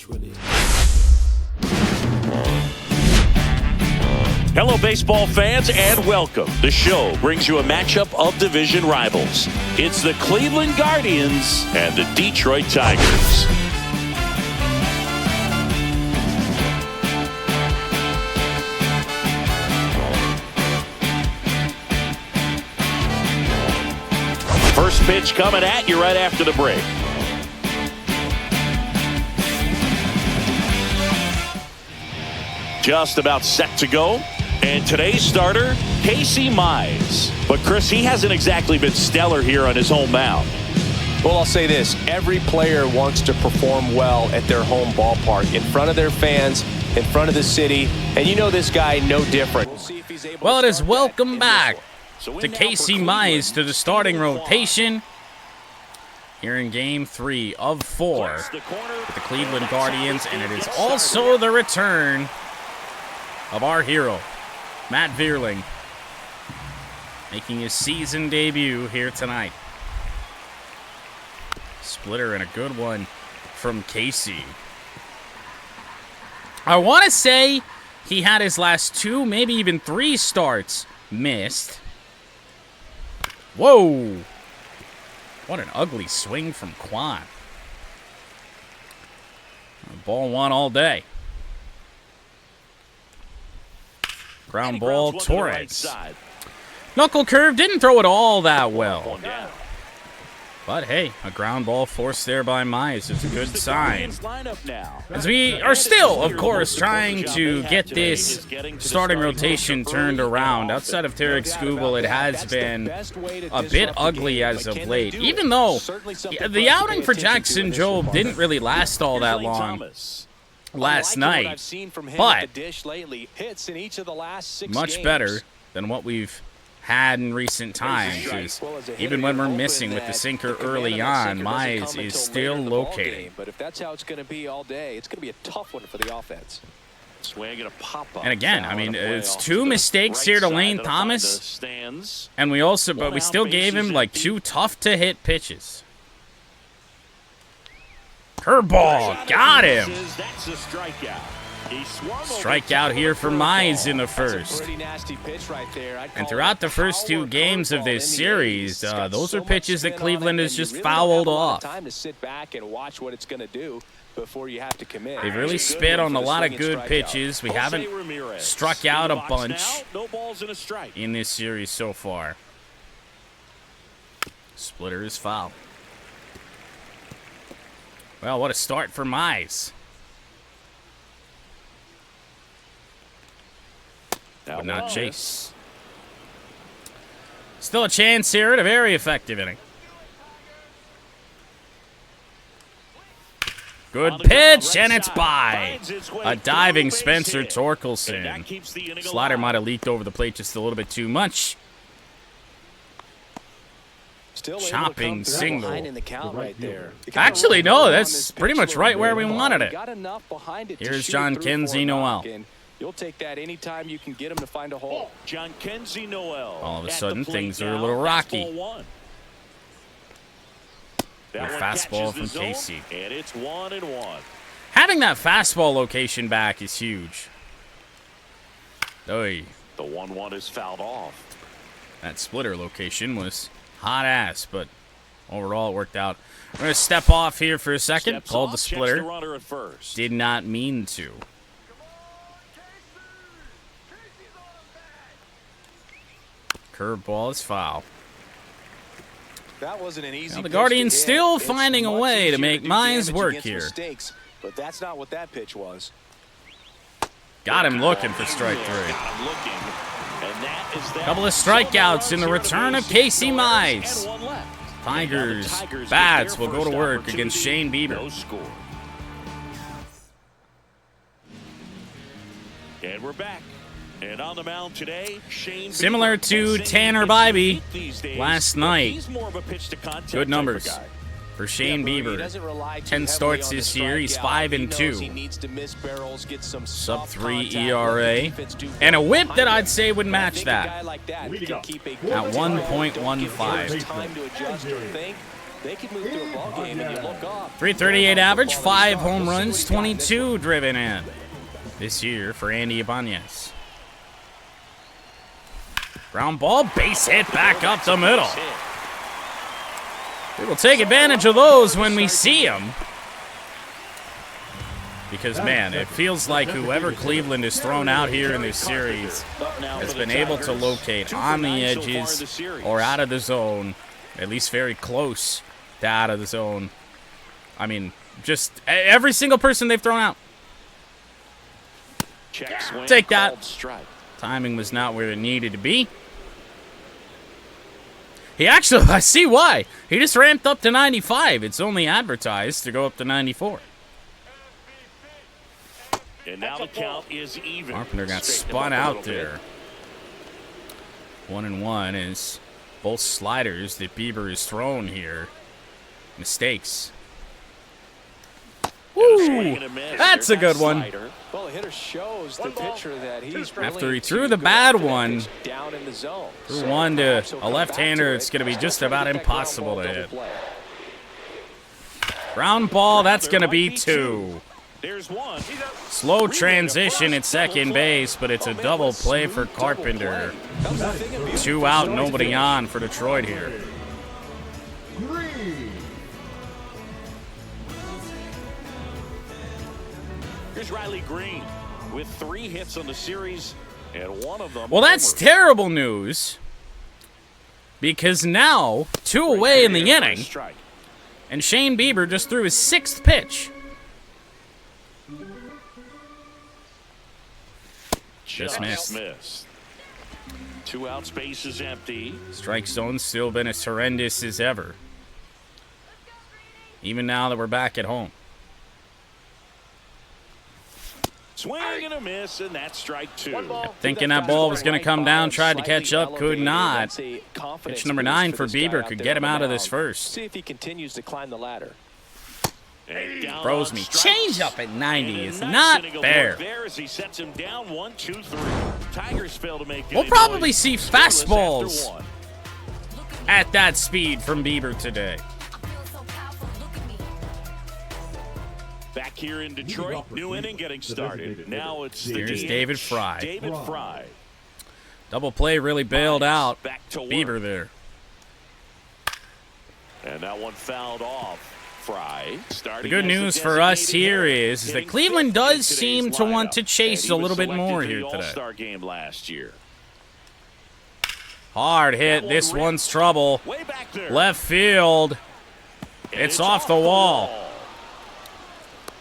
really. Hello, baseball fans, and welcome. The show brings you a matchup of division rivals. It's the Cleveland Guardians and the Detroit Tigers. First pitch coming at you right after the break. Just about set to go. And today's starter, Casey Mize. But Chris, he hasn't exactly been stellar here on his home mound. Well, I'll say this. Every player wants to perform well at their home ballpark, in front of their fans, in front of the city. And you know this guy no different. Well, it is welcome back to Casey Mize to the starting rotation here in Game 3 of 4 with the Cleveland Guardians. And it is also the return of our hero, Matt Vierling, making his season debut here tonight. Splitter and a good one from Casey. I want to say he had his last 2, maybe even 3 starts missed. Whoa! What an ugly swing from Quan. Ball 1 all day. Ground ball, Torres. Knuckle curve, didn't throw it all that well. But hey, a ground ball forced there by Mize is a good sign. As we are still, of course, trying to get this starting rotation turned around. Outside of Tarek Skubal, it has been a bit ugly as of late. Even though the outing for Jackson Jobe didn't really last all that long last night, but much better than what we've had in recent times. Even when we're missing with the sinker early on, Mize is still locating. But if that's how it's going to be all day, it's going to be a tough one for the offense. And again, I mean, it's 2 mistakes here to Lane Thomas, and we still gave him like 2 tough to hit pitches. Curveball, got him. Strikeout here for Mize in the first. And throughout the first 2 games of this series, those are pitches that Cleveland has just fouled off. They've really spit on a lot of good pitches. We haven't struck out a bunch in this series so far. Splitter is foul. Well, what a start for Mize. But not chase. Still a chance here at a very effective inning. Good pitch, and it's by. A diving Spencer Torkelson. Slider might have leaked over the plate just a little bit too much. Chopping single. Actually, no, that's pretty much right where we wanted it. Here's John Kenzie Noel. You'll take that anytime you can get him to find a hole. John Kenzie Noel. All of a sudden, things are a little rocky. Their fastball from Casey. And it's 1-1. Having that fastball location back is huge. Oy. The 1-1 is fouled off. That splitter location was hot ass, but overall it worked out. We're going to step off here for a second. Called the splitter. Did not mean to. Curveball is foul. That wasn't an easy. Now the Guardians still finding a way to make Mize work here. Mistakes, but that's not what that pitch was. Got him looking for strike 3. Couple of strikeouts in the return of Casey Mize. Tigers bats will go to work against Shane Bieber. And we're back. And on the mound today, Shane similar to Tanner Bybee last night. Good numbers for Shane Bieber. 10 starts this year. He's 5-2. Sub-3 ERA. And a whip that I'd say would match that. At 1.15. They could move to a ball game and you look off. 338 average, 5 home runs, 22 driven in this year for Andy Ibanez. Ground ball, base hit back up the middle. We will take advantage of those when we see them. Because, man, it feels like whoever Cleveland has thrown out here in this series has been able to locate on the edges or out of the zone, at least very close to out of the zone. I mean, just every single person they've thrown out. Take that. Timing was not where it needed to be. He actually, I see why. He just ramped up to 95. It's only advertised to go up to 94. And now the count is even. Carpenter got spun out there. 1-1 is both sliders that Bieber has thrown here. Mistakes. Woo! That's a good one. Well, the hitter shows the pitcher that he's After he threw the bad one, threw one to a left-hander, it's going to be just about impossible to hit. Ground ball, that's going to be 2. There's one. Slow transition at second base, but it's a double play for Carpenter. 2 out, nobody on for Detroit here. Here's Riley Green with 3 hits on the series, and one of them. Well, that's terrible news, because now 2 away in the inning, and Shane Bieber just threw his 6th pitch. Just missed. 2 out, space is empty. Strike zone's still been as horrendous as ever. Even now that we're back at home. Swing and a miss, and that's strike 2. Thinking that ball was going to come down, tried to catch up, could not. Pitch number 9 for Bieber could get him out of this first. See if he continues to climb the ladder. Throws me. Change up at 90 is not fair. We'll probably see fastballs at that speed from Bieber today. Back here in Detroit, new inning getting started. Now it's Here's David Fry. David Fry. Double play really bailed out Bieber there. And that one fouled off. The good news for us here is that Cleveland does seem to want to chase a little bit more here today. Hard hit. This one's trouble. Left field. It's off the wall.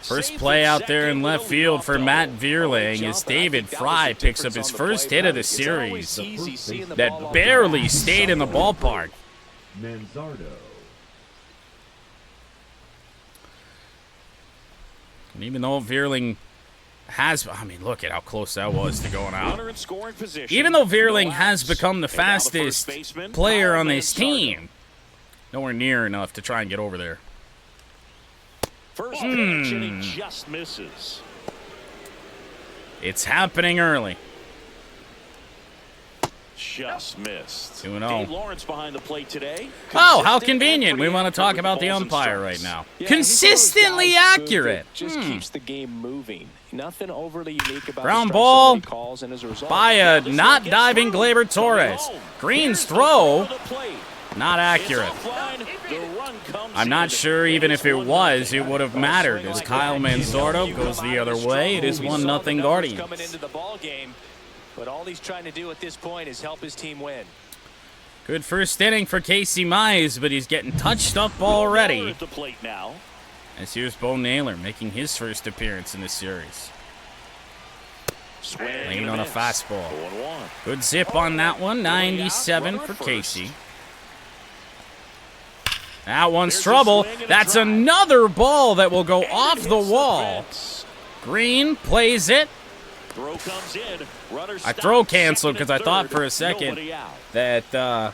First play out there in left field for Matt Vierling as David Fry picks up his first hit of the series that barely stayed in the ballpark. And even though Vierling has, I mean, look at how close that was to going out. Even though Vierling has become the fastest player on this team, nowhere near enough to try and get over there. First pitch, and he just misses. It's happening early. Just missed. 2-0. Dave Lawrence behind the plate today. Oh, how convenient. We want to talk about the umpire right now. Consistently accurate. Just keeps the game moving. Nothing overly unique about ground ball calls, and as a result, by a not diving Gleyber Torres. Green's throw, not accurate. I'm not sure even if it was, it would have mattered as Kyle Manzardo goes the other way. It is 1-0 Guardians. Coming into the ball game. But all he's trying to do at this point is help his team win. Good first inning for Casey Mize, but he's getting touched up already. As here's Bo Naylor making his first appearance in this series. Laying on a fastball. Good zip on that one, 97 for Casey. That one's trouble. That's another ball that will go off the wall. Green plays it. I throw canceled because I thought for a second that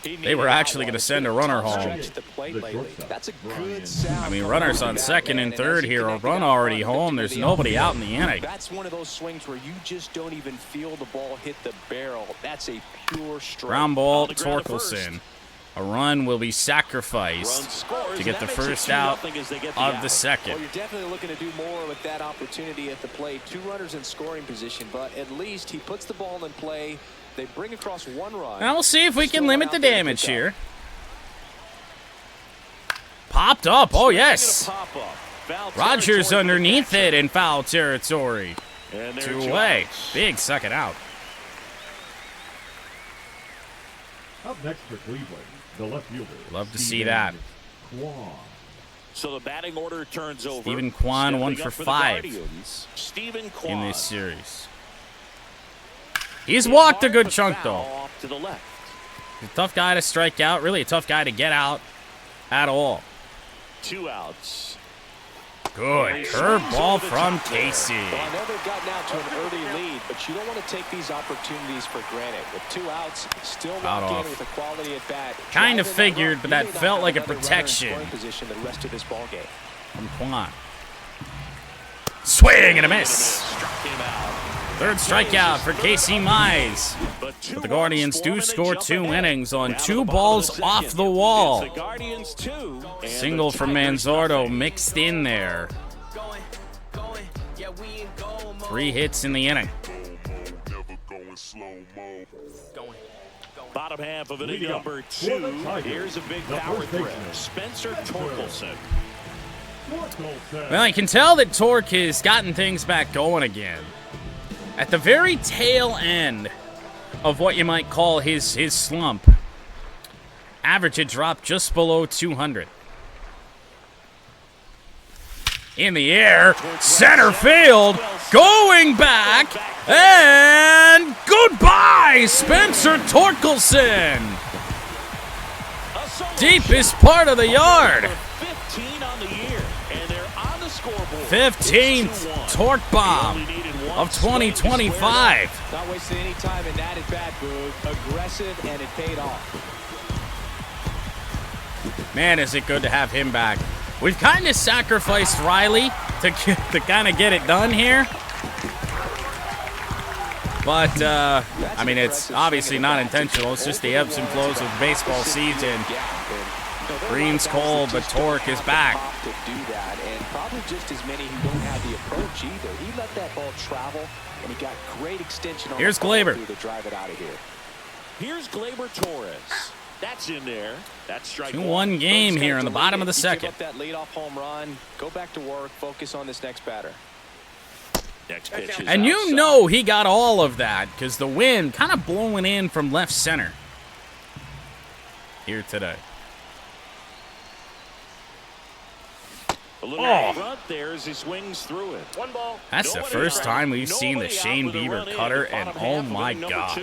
they were actually going to send a runner home. I mean, runners on second and third here, a run already home. There's nobody out in the inning. That's one of those swings where you just don't even feel the ball hit the barrel. That's a pure strike. Ground ball, Torkelson. A run will be sacrificed to get the first out of the second. Well, you're definitely looking to do more with that opportunity at the plate. 2 runners in scoring position, but at least he puts the ball in play. They bring across 1 run. Now we'll see if we can limit the damage here. Popped up. Oh, yes. Rogers underneath it in foul territory. 2 away. Big second out. Up next for Cleveland, the left fielder. Love to see that. So the batting order turns over. Stephen Kwan 1 for 5 in this series. He's walked a good chunk, though. He's a tough guy to strike out. Really a tough guy to get out at all. 2 outs. Good curveball from Casey. Well, I know they've gotten out to an early lead, but you don't want to take these opportunities for granted. With 2 outs, still walk in with a quality at bat. Kind of figured, but that felt like a protection Position the rest of this ball game. from Kwan. Swing and a miss. 3rd strikeout for Casey Mize. But the Guardians do score 2 innings on 2 balls off the wall. Single from Manzardo mixed in there. 3 hits in the inning. Bottom half of inning number 2. Here's a big power threat. Spencer Torkelson. Well, I can tell that Torque has gotten things back going again. At the very tail end of what you might call his slump, average had dropped just below 200. In the air, center field, going back, and goodbye, Spencer Torkelson. Deepest part of the yard. 15 on the year, and they're on the scoreboard. 15th torque bomb of 2025. Not wasting any time in that at-bat, Boog. Aggressive, and it paid off. Man, is it good to have him back. We've kind of sacrificed Riley to kind of get it done here. But, I mean, it's obviously not intentional. It's just the ebbs and flows of the baseball season. Green's cold, but Torque is back. To do that, and probably just as many who don't have the approach either. He let that ball travel, and he got great extension on Here's Glaber. to drive it out of here. Here's Glaber Torres. That's in there. That's strike 2-1 game here in the bottom of the second. Give up that leadoff home run. Go back to work. Focus on this next batter. Next pitch is And you outside. know he got all of that because the wind kind of blowing in from left center here today. A little front there as he swings through it. 1 ball. That's the first time we've seen the Shane Bieber cutter, and oh my God.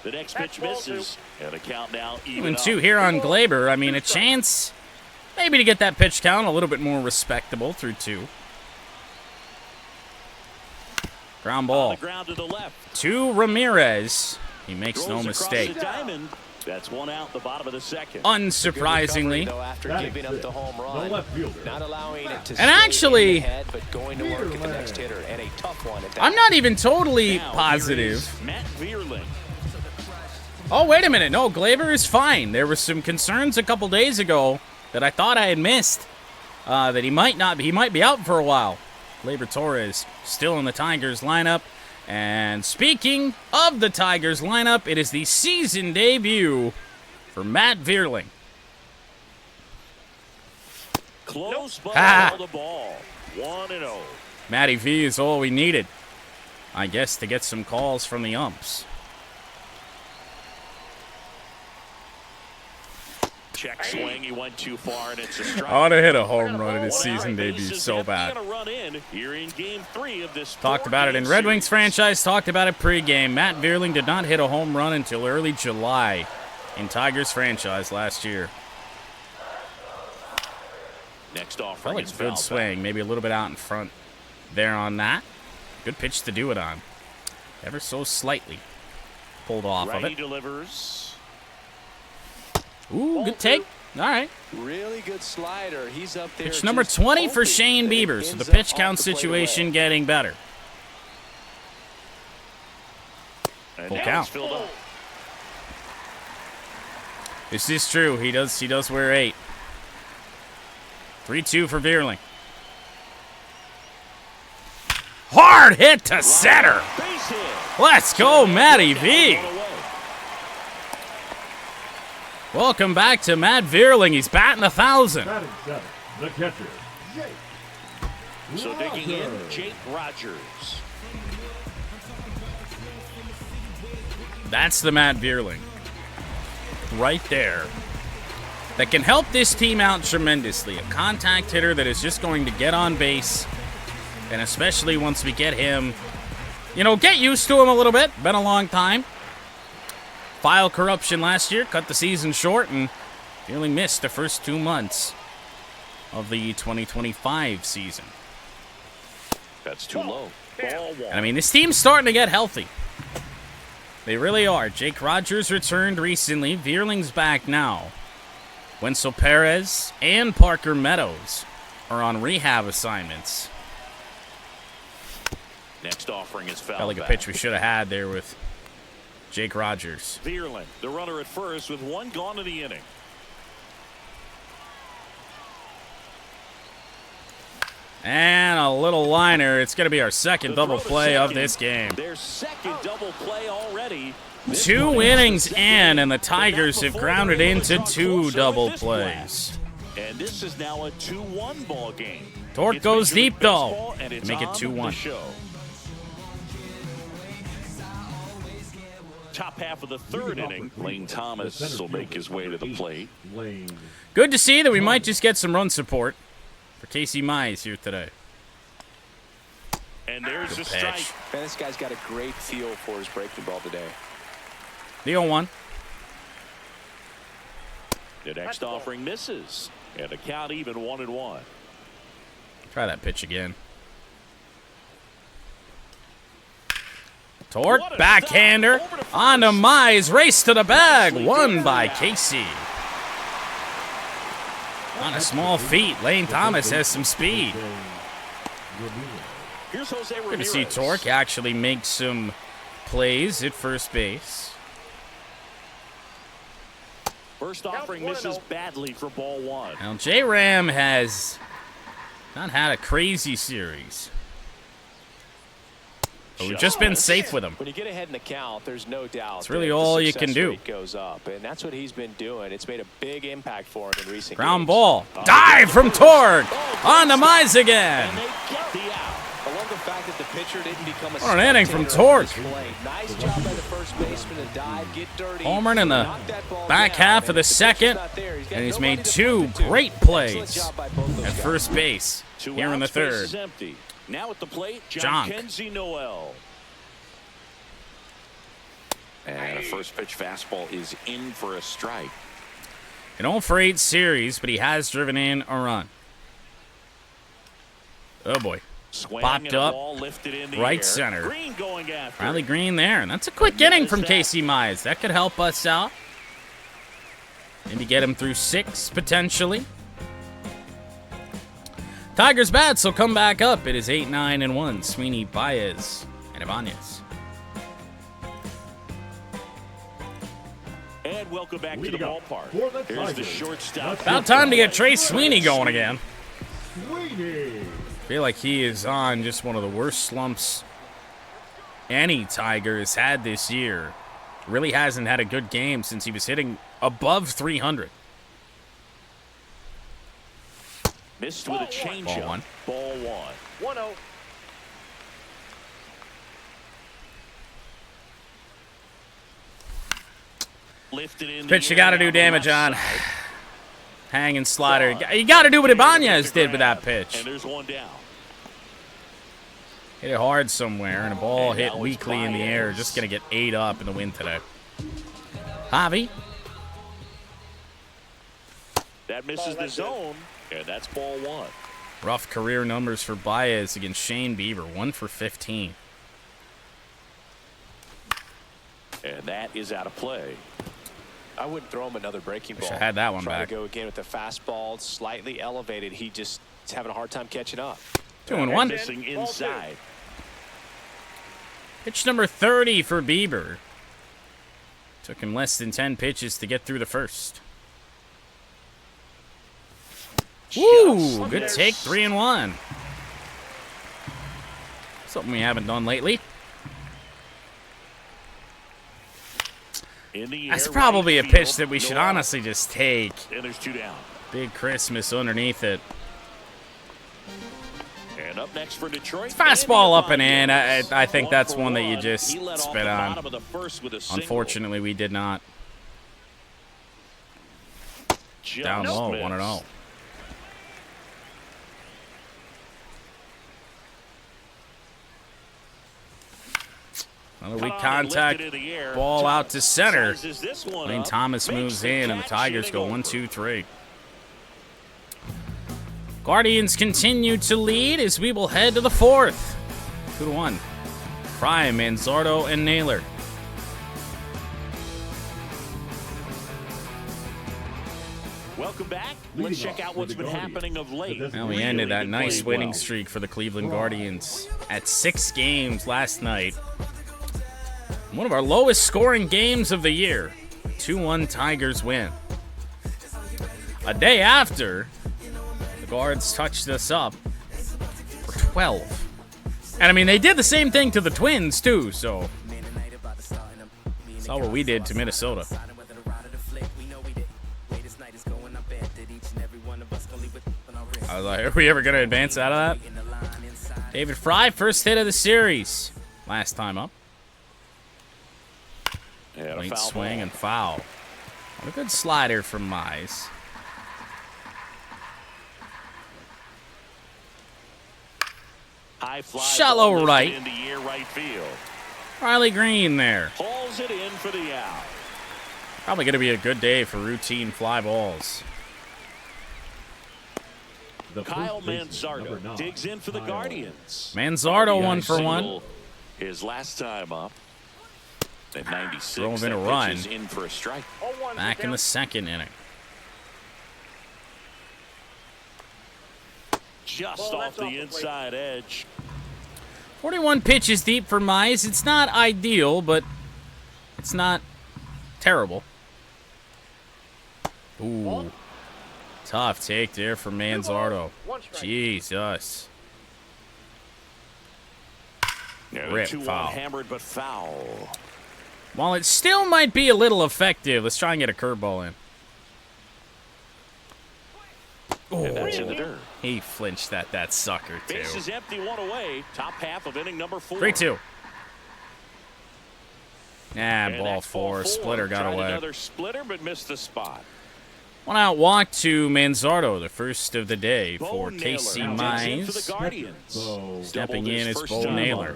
The next pitch misses, and a count now even 2 here on Glaber. I mean, a chance maybe to get that pitch count a little bit more respectable through 2. Ground ball. Ground to the left. To Ramirez. He makes no mistake. That's 1 out the bottom of the second. Unsurprisingly. After giving up the home run, not allowing it to And actually, head, but going to work at the next hitter, and a tough one at that. I'm not even totally Now, positive. Matt Vierling. Oh, wait a minute. No, Glaber is fine. There were some concerns a couple days ago that I thought I had missed. That he might be out for a while. Glaber Torres still in the Tigers lineup. And speaking of the Tigers lineup, it is the season debut for Matt Vierling. Close ball, the ball. 1-0. Matty V is all we needed, I guess, to get some calls from the umps. Check swing, he went too far, and it's a strike. I ought to hit a home run in his season debut so bad. Here in game 3 of this Talked about it in Red Wings franchise, talked about it pregame. Matt Vierling did not hit a home run until early July in Tigers franchise last year. Next offering Felt like is a good swing, maybe a little bit out in front there on that. Good pitch to do it on. Ever so slightly pulled off of it. Delivers. Ooh, good take. All right. Really good slider. He's up there. Pitch number 20 for Shane Bieber, so the pitch count situation getting better. And Full now count. it's filled up. This is true. He does wear 8. 3-2 for Vierling. Hard hit to center. Let's go, Matty V. Welcome back to Matt Vierling. He's batting 1,000. Batting 7, the catcher, Jake. So digging in, Jake Rogers. That's the Matt Vierling. Right there. That can help this team out tremendously. A contact hitter that is just going to get on base. And especially once we get him, get used to him a little bit. Been a long time. File corruption last year, cut the season short, and Vierling missed the first 2 months of the 2025 season. That's too low. Ball 1. And this team's starting to get healthy. They really are. Jake Rogers returned recently. Vierling's back now. Wenzel Perez and Parker Meadows are on rehab assignments. Next offering is foul. Felt like a pitch we should have had there with Jake Rogers. Vierling, the runner at first with 1 gone in the inning. And a little liner. It's going to be our second double play of this game. Their second double play already. 2 innings in, and the Tigers have grounded into 2 double plays. And this is now a 2-1 ball game. Torque goes deep, though, to make it 2-1. Top half of the 3rd inning, Lane Thomas will make his way to the plate. Good to see that we might just get some run support for Casey Mize here today. And there's Good a strike. pitch. Man, this guy's got a great feel for his breaking ball today. The 0-1. The next offering misses. And the count even 1-1. Try that pitch again. Torque, backhander, on to Mize, race to the bag, won by Casey. On a small feet, Lane Thomas has some speed. Here's Jose Good to see Torque actually make some plays at first base. First offering misses badly for ball 1. Now, J-Ram has not had a crazy series. But we've just been safe with him. When you get ahead in the count, there's no doubt. It's really all you can do. Goes up, and that's what he's been doing. It's made a big impact for him in recent Ground games. ball. Dive from Torque. On to Mize again. And they get the out. I love the fact that the pitcher didn't become a What an inning from spectator on Torque. this play. Nice job by the first baseman to dive, get dirty. Homer in the knock that ball back down, half of and the if pitcher's second, not there, got and he's nobody made to 2 throw it to. great Excellent plays job by both those at guys. first base here in the 3rd. Is empty. Now at the plate, Jonk. Kenzie Noel. And a first pitch fastball is in for a strike. An 0-for-8 series, but he has driven in a run. Oh boy. Popped up, right center. Green going after. Riley Green there, and that's a quick inning from Casey Mize. That could help us out. Maybe get him through 6, potentially. Tigers bats will come back up. It is 8-9-1. Sweeney, Baez, and Ibanez. And welcome back to the ballpark. Here's the shortstop. About time to get Trey Sweeney going again. Sweeney. I feel like he is on just one of the worst slumps any Tiger has had this year. Really hasn't had a good game since he was hitting above 300. Missed with a changeup. Ball 1. Ball 1. 1-0. Lifted in Pitch you got to do damage on. Hanging slider. You got to do what Ibanez did with that pitch. And there's one down. Hit it hard somewhere, and a ball hit weakly in the air. Just going to get ate up in the wind today. Javi. That misses the zone, and that's ball 1. Rough career numbers for Baez against Shane Bieber. 1 for 15. And that is out of play. I wouldn't throw him another breaking ball. Wish I had that one Try back. to go again with the fastball, slightly elevated. He just is having a hard time catching up. 2-1. Missing inside. Pitch number 30 for Bieber. Took him less than 10 pitches to get through the first. Woo! Good take, 3-1. Something we haven't done lately. That's probably a pitch that we should honestly just take. And there's 2 down. Big Christmas underneath it. And up next for Detroit. Fastball up and in. I think that's one that you just spit on. Unfortunately, we did not. Down low, 1-0. Another weak contact. Ball out to center. Lane Thomas moves in, and the Tigers go 1-2-3. Guardians continue to lead as we will head to the 4th. 2-1. Fry, Manzardo, and Naylor. Welcome back. Let's check out what's been happening of late. Well, we ended that nice winning streak for the Cleveland Guardians at 6 games last night. One of our lowest scoring games of the year. 2-1 Tigers win. A day after, the Guards touched us up for 12. And I mean, they did the same thing to the Twins too, so saw what we did to Minnesota. I was like, are we ever going to advance out of that? David Fry, first hit of the series. Last time up. Late swing and foul. What a good slider from Mize. Shallow right. Riley Green there. Pulls it in for the out. Probably going to be a good day for routine fly balls. Kyle Manzardo digs in for the Guardians. Manzardo 1 for 1. His last time up. At 96, drove in a run. In for a strike. Back in the 2nd inning. Just off the inside edge. 41 pitches deep for Mize. It's not ideal, but it's not terrible. Ooh. Tough take there for Manzardo. Jesus. Rip foul. Hammered but foul. While it still might be a little effective, let's try and get a curveball in. And that's in the dirt. He flinched that sucker, too. Base is empty, 1 away. Top half of inning number 4. 3-2. Ball 4. Splitter got away. Another splitter, but missed the spot. 1 out walk to Manzardo, the first of the day for Casey Mize. Stepping in is Bo Naylor.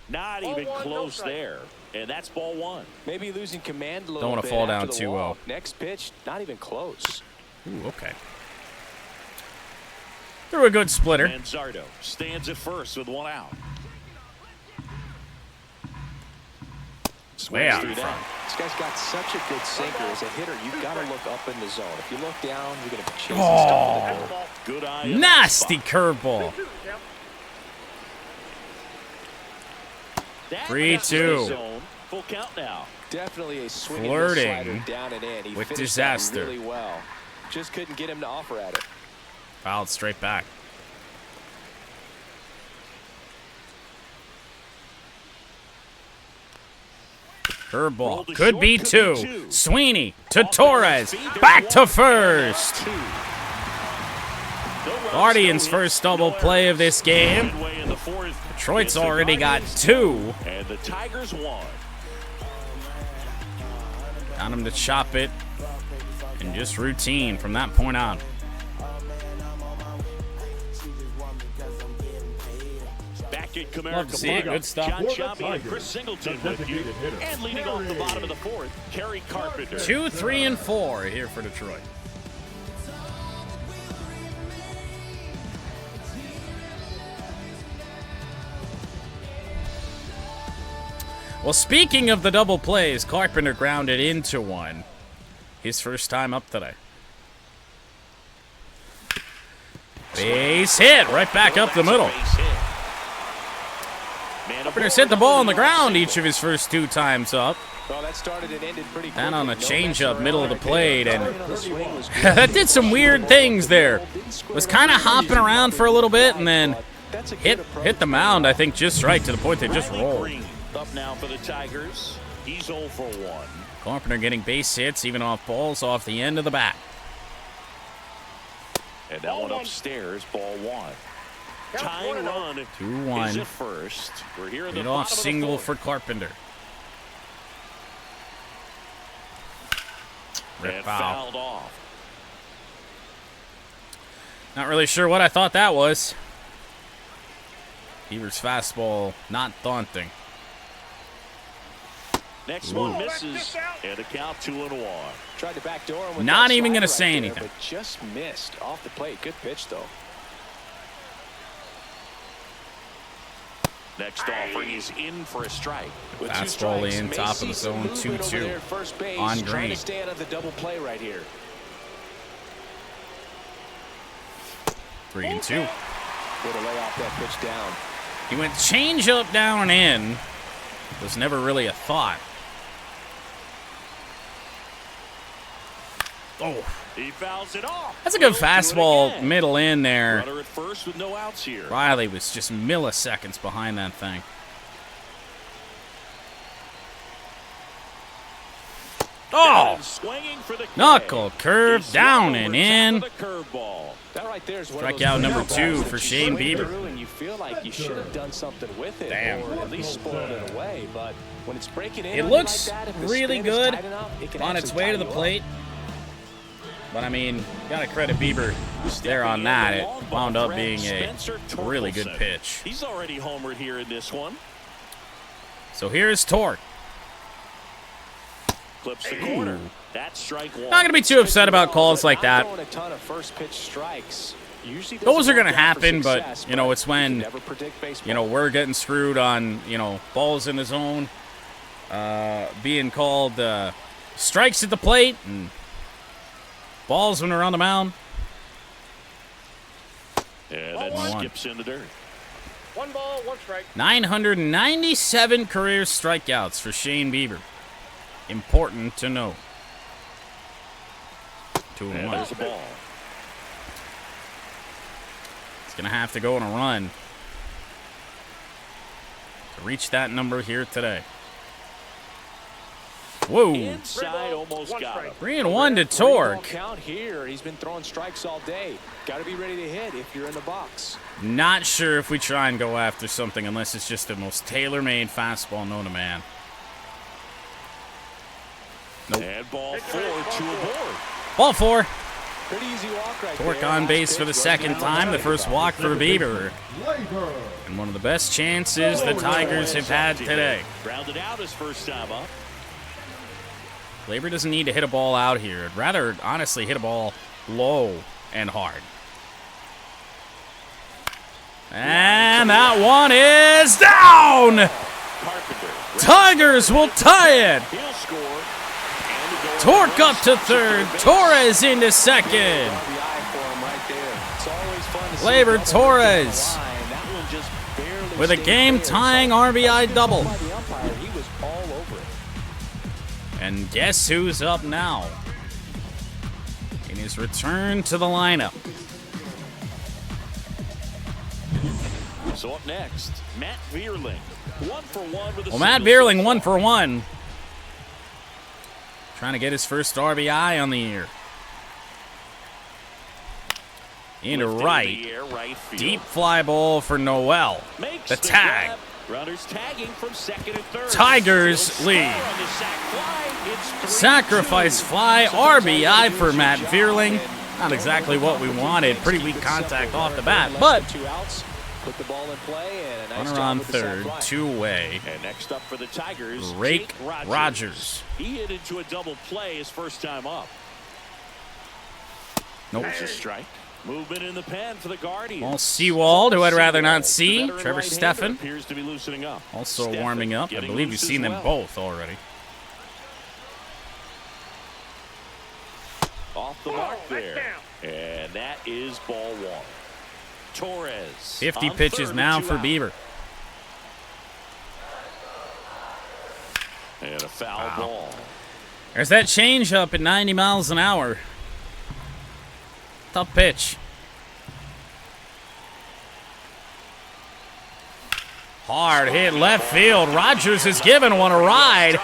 Not even close there. And that's ball 1. Maybe losing command a little bit. Don't want to fall down 2-0. Next pitch, not even close. Ooh, okay. Threw a good splitter. Manzardo stands at first with 1 out. Way out in front. This guy's got such a good sinker. As a hitter, you've got to look up in the zone. If you look down, you're going to chase stuff. Good eye. Nasty curveball. 3-2. Full count now. Definitely a swing flirting down and in. He with disaster. Really well. Just couldn't get him to offer at it. Fouled straight back. Curveball. Could be 2. Sweeney to Torres. Back to first. Guardians' first double play of this game. Detroit's already got 2. And the Tigers won. Got him to chop it. And just routine from that point on. Love to see it. Good stuff. John Shelby and Chris Singleton with you. And leading off the bottom of the 4th, Kerry Carpenter. 2, 3, and 4 here for Detroit. Well, speaking of the double plays, Carpenter grounded into one. His first time up today. Base hit right back up the middle. Carpenter's hit the ball on the ground each of his first 2 times up. Well, that started and ended pretty quickly. And on a changeup, middle of the plate, and that did some weird things there. Was kind of hopping around for a little bit, and then hit the mound, I think, just right to the point they just rolled. Up now for the Tigers. He's 0 for 1. Carpenter getting base hits, even off balls off the end of the bat. And that one upstairs, ball 1. Tying run 2-1. is at first. We're here in the Lead-off bottom of the single 4th. for Carpenter. And fouled off. Not really sure what I thought that was. Beaver's fastball, not daunting. Next one misses, and a count 2-1. Tried to backdoor him with Not that even going to slider say right there, anything. but just missed off the plate. Good pitch, though. Next offering is in for a strike. With 2 Fastball strikes, in, top of the May see some zone, movement over 2-2. there at first base, On trying green. to stay out of the double play right here. 3-2. Way to lay off that pitch down. He went changeup down and in. Was never really a thought. Oh, he fouls it off. that's a good He'll do it fastball again. middle in there. Runner at first with no outs here. Riley was just milliseconds behind that thing. Oh, Swinging for the knuckle K. curve He's down swung and over in. top of the curveball. That right there is one of those Strikeout number balls 2 that for you Shane swing Bieber. through and you feel like you should have done something with it, Damn. or at least spoiled it away. But when it's breaking in, It on you looks like that, if the really spin is good tight enough, it can on its actually way to tie the you plate. But I mean, gotta credit Bieber there on that. It wound up being a really good pitch. He's already homered here in this one. So here's Torque. Clips the corner. That's strike 1. Not going to be too upset about calls like that. Not throwing a ton of first pitch strikes. Usually Those are doesn't going to work out for happen, success, but, you know, it's you can when, never predict baseball. you know, we're getting screwed on, you know, balls in the zone, being called strikes at the plate, and balls when we're on the mound. And that skips in the dirt. 1 ball, 1 strike. 997 career strikeouts for Shane Bieber. Important to know. 2-1. And there's a ball. It's going to have to go on a run to reach that number here today. Whoa. Inside, almost got him. 3-1 to Three-ball Torque. count here. He's been throwing strikes all day. Got to be ready to hit if you're in the box. Not sure if we try and go after something unless it's just the most tailor-made fastball known to man. Nope. And ball 4, 2 aboard. Ball 4. Pretty easy walk right Torque there. on Last base pitch for the runs second down time. The first walk for Bieber. Labor. And one of the best chances the Tigers have had today. Rounded out his first time up. Labor doesn't need to hit a ball out here. I'd rather, honestly, hit a ball low and hard. And that one is down! Carpenter. Tigers will tie it! He'll score. And the goal Torque up to third. Torres into second. RBI for him right there. It's always fun to see Labor double Torres line. That one just barely with a stayed game-tying there. RBI double. By the umpire, he was all over it. And guess who's up now? In his return to the lineup. So up next, Matt Vierling. 1 for 1 with a Well, Matt single. Vierling 1 for 1. Trying to get his first RBI on the year. Into Lifted in right. the air, right field. Deep fly ball for Noel. Makes The tag. grab. Runners tagging from second and third. Tigers He'll lead. score on the sac fly. It's 3-2. Sacrifice fly RBI for Matt Vierling. Not exactly what we wanted. Pretty weak contact off the bat, but 2 outs. Put the ball in play and a nice runner job on with the sac third, fly. 2-way. And next up for the Tigers, Rake Jake Rogers. He hit into a double play his first time up. Nope. There's a strike. Movement in the pen for the Guardians. Well, Seawald, who I'd rather not see. The veteran Trevor right-hander Steffen, appears to be loosening up. also Steffen warming up. I getting believe you've loose seen as them well. both already. Off the mark there. And that is ball 1. Torres. 50 on pitches third, now 2 for out. Bieber. And a foul ball. There's that change up at 90 miles an hour. Tough pitch. Hard hit left field. Rogers has given one a ride.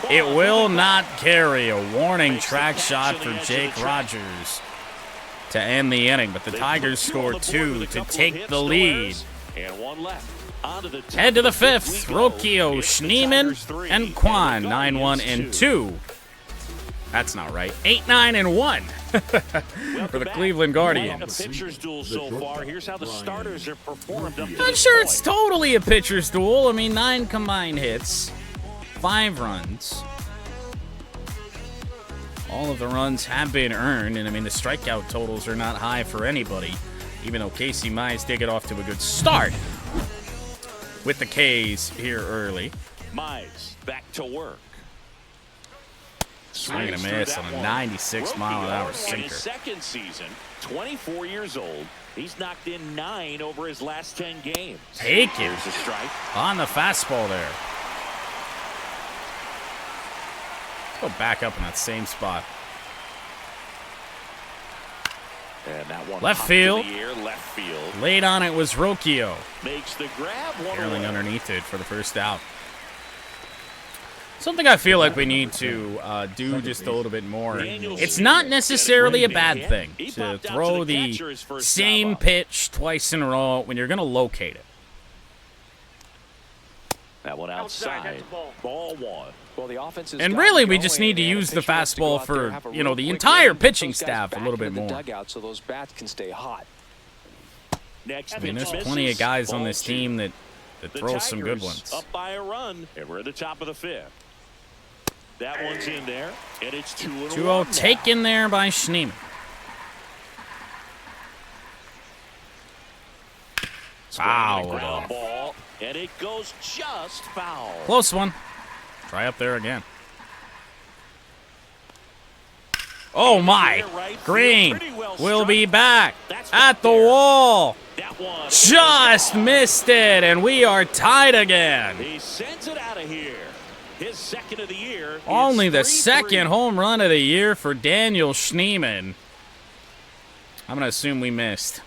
It will not carry. A warning track shot for Jake Rogers to end the inning. But the Tigers score 2 to take the lead. And one left. Head to the 5th. Rocchio, Schneemann, and Kwan. 9-1 and 2. That's not right. 8-9 and 1 for the Cleveland Guardians. Pitchers duel so far. Here's how the starters are performed. Not sure it's totally a pitcher's duel. I mean, 9 combined hits, 5 runs. All of the runs have been earned, and I mean, the strikeout totals are not high for anybody, even though Casey Mize did get off to a good start with the K's here early. Mize back to work. Swing and a miss on a 96-mile-an-hour sinker. In his second season, 24 years old. He's knocked in 9 over his last 10 games. Take it. Here's a strike. On the fastball there. Go back up in that same spot. And that one left field. Left field. Late on it was Rocchio. Makes the grab. Vierling underneath it for the first out. Something I feel like we need to do just a little bit more. It's not necessarily a bad thing to throw the same pitch twice in a row when you're going to locate it. That one outside. Ball 1. Well, the offense is and really, we just need to use the fastball for, you know, the entire pitching staff a little bit more. So those bats can stay hot. Next, I mean, there's plenty of guys on this team that throw some good ones. Up by a run, and we're at the top of the 5th. That one's in there, and it's 2-0 taken there by Schneemann. Fouled off. Ball, and it goes just foul. Close one. Try up there again. Oh my! Green will be back at the wall. Just missed it, and we are tied again. He sends it out of here. His second of the year. Only the second home run of the year for Daniel Schneemann. I'm going to assume we missed.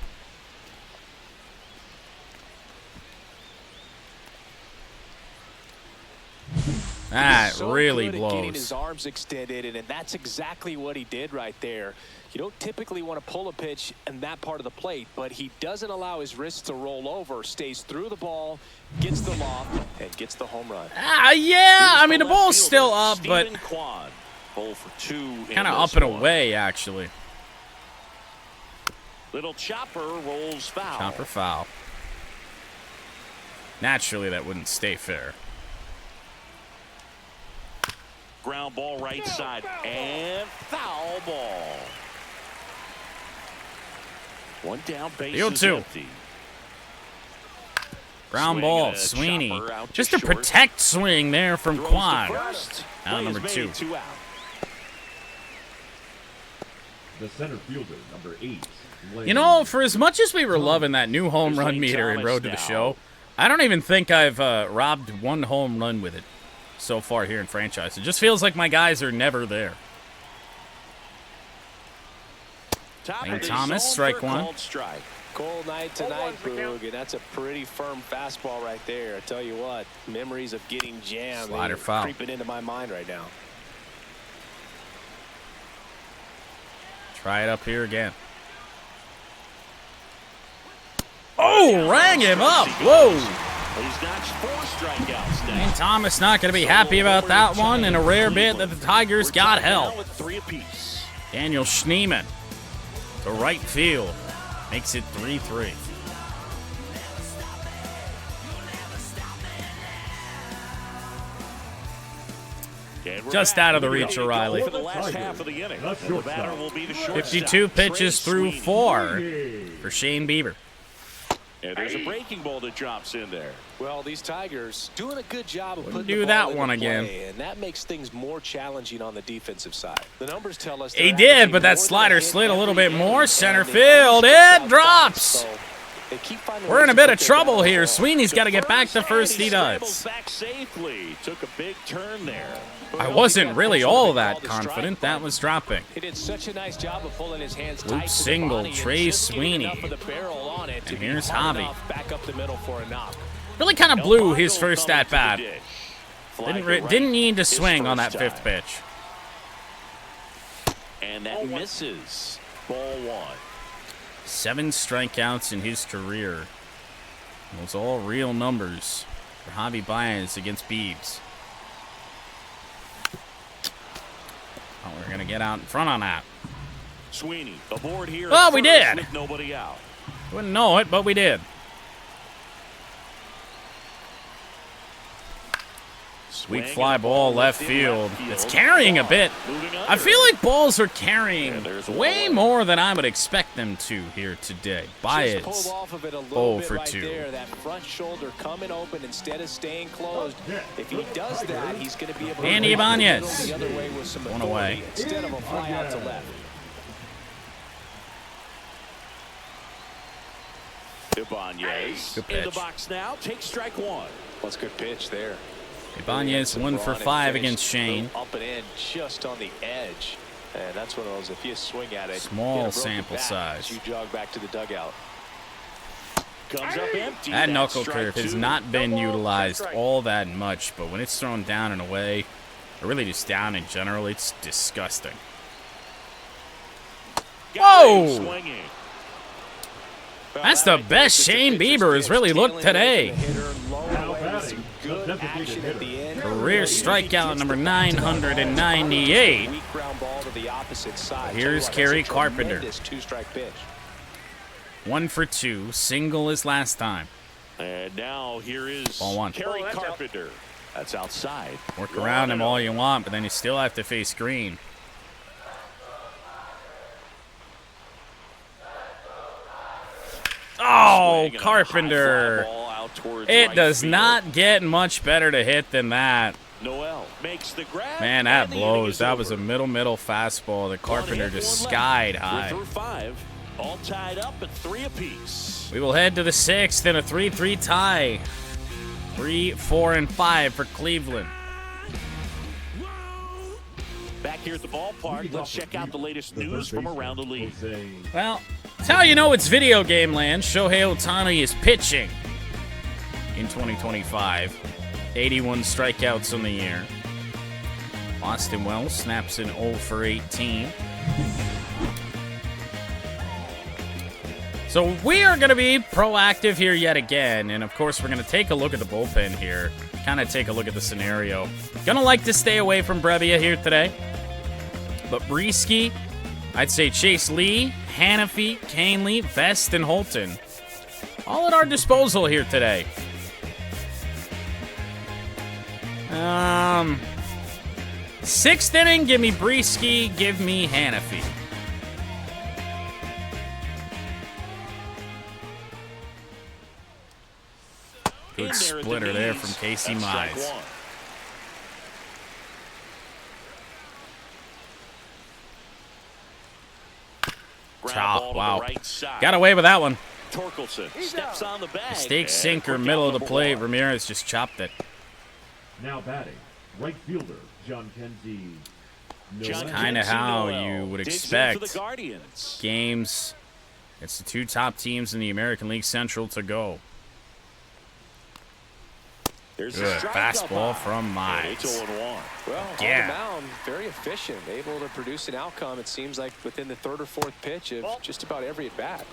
That really blows. Getting his arms extended, and that's exactly what he did right there. You don't typically want to pull a pitch in that part of the plate, but he doesn't allow his wrists to roll over, stays through the ball, gets the loft, and gets the home run. Yeah, I mean, the ball's still up, but kind of up and away, actually. Little chopper rolls foul. Chopper foul. Naturally, that wouldn't stay fair. Ground ball right side, and foul ball. One down, base is empty. Ground ball, Sweeney. Just to protect swing there from Kwan. Out number 2. The center fielder, number 8. You know, for as much as we were loving that new home run meter in Road to the Show, I don't even think I've robbed one home run with it so far here in franchise. It just feels like my guys are never there. Lane Thomas, strike 1. Cold night tonight, Boog, and that's a pretty firm fastball right there. I tell you what, memories of getting jammed Slider foul. Creeping into my mind right now. Try it up here again. Oh, rang him up. Whoa. He's notched 4 strikeouts now. And Thomas not going to be happy about that one, and a rare bit that the Tigers got help. Daniel Schneemann to right field makes it 3-3. Just out of the reach of Riley. 52 pitches through 4 for Shane Bieber. And there's a breaking ball that drops in there. Well, these Tigers doing a good job of putting do the ball that into one again. play, and that makes things more challenging on the defensive side. The numbers tell us he did, but that slider slid a little bit more. Center field, it drops. They keep finding We're in a ways bit to of put their trouble bat on the here. ball. Sweeney's got to get back to first. He scrambles does. back safely. Took a big turn there. I wasn't really all that confident that was dropping. He did such a nice job of pulling his hands Loop tight to the single, body and Trey just getting Sweeney. enough of the barrel on it to And be here's hard Javi. enough back up the middle for a knock. Really kind of blew his first at bat. Didn't Didn't need to swing on that fifth pitch. And that misses. Ball 1. 7 strikeouts in his career. Those all real numbers for Javi Baez against Beebs. Oh, we're going to get out in front on that. Sweeney aboard here. Oh, we did. With nobody out. Wouldn't know it, but we did. Weak fly ball left field. It's carrying a bit. I feel like balls are carrying way more than I would expect them to here today. Baez, Just pulled off of it a 0 little bit for right 2. there. That front shoulder coming open instead of staying closed. If he does that, he's going to be able to Andy go Ibanez. the other way with some One authority away. instead of a fly out to left. Ibanez Good in the pitch. box now. Take strike 1. That's a good pitch there. Ibanez 1 for 5 against Shane. Up and in just on the edge. And that's one of those, if you swing at it, Small get a broken sample bat size. as you jog back to the dugout. Comes up empty. That That's knuckle strike curve has 2. not been No ball, utilized strike. all that much, but when it's thrown down and away, or really just down in general, it's disgusting. Got him Whoa! swinging. That's the best Shane Bieber has really looked today. Now batting, the Good designated action at the hitter. end. Career strikeout number 998. Weak ground ball to the opposite side. Here's Tell you what, Kerry that's a Carpenter. tremendous 2-strike pitch. 1 for 2, single as last time. And now here is Ball 1. Kerry Oh, that's out. Carpenter. That's outside. Work around him all you want, but then you still have to face green. Oh, Swing and a high Carpenter. fly ball out towards It right does field. not get much better to hit than that. Noel makes the grab. Man, that and the inning blows. is That was a over. middle fastball that Carpenter One hit, just one skied left. high. We're through 5. All tied up at 3 apiece. We will head to the 6th in a 3-3 tie. 3, 4, and 5 for Cleveland. Back here at the ballpark, let's check out the latest news from around the league. Well, that's how you know it's video game land. Shohei Ohtani is pitching in 2025. 81 strikeouts on the year. Austin Wells snaps an 0 for 18. So we are going to be proactive here yet again. And, of course, we're going to take a look at the bullpen here. Kind of take a look at the scenario. Going to like to stay away from Brevia here today. But Breesky, I'd say Chase Lee, Hannafy, Canely, Vest, and Holton. All at our disposal here today. 6th inning, give me Breesky, give me Hannafy. Good splitter there from Casey Mize. Chop, wow. Got away with that one. Torkelson steps on the bag. Mistake and sinker, quick middle out of the number plate. 1. Ramirez just chopped it. Now batting, right fielder John Kenzie. John Kinda Kenzie how Noel you would digs in expect. for the Guardians. Games. It's the 2 top teams in the American League Central to go. There's a Good strikeout fastball by. from And It's Mize. 0-1. Well, Yeah. on the mound, very efficient, able to produce an outcome, it seems like, within the 3rd or 4th pitch of just about every at-bat.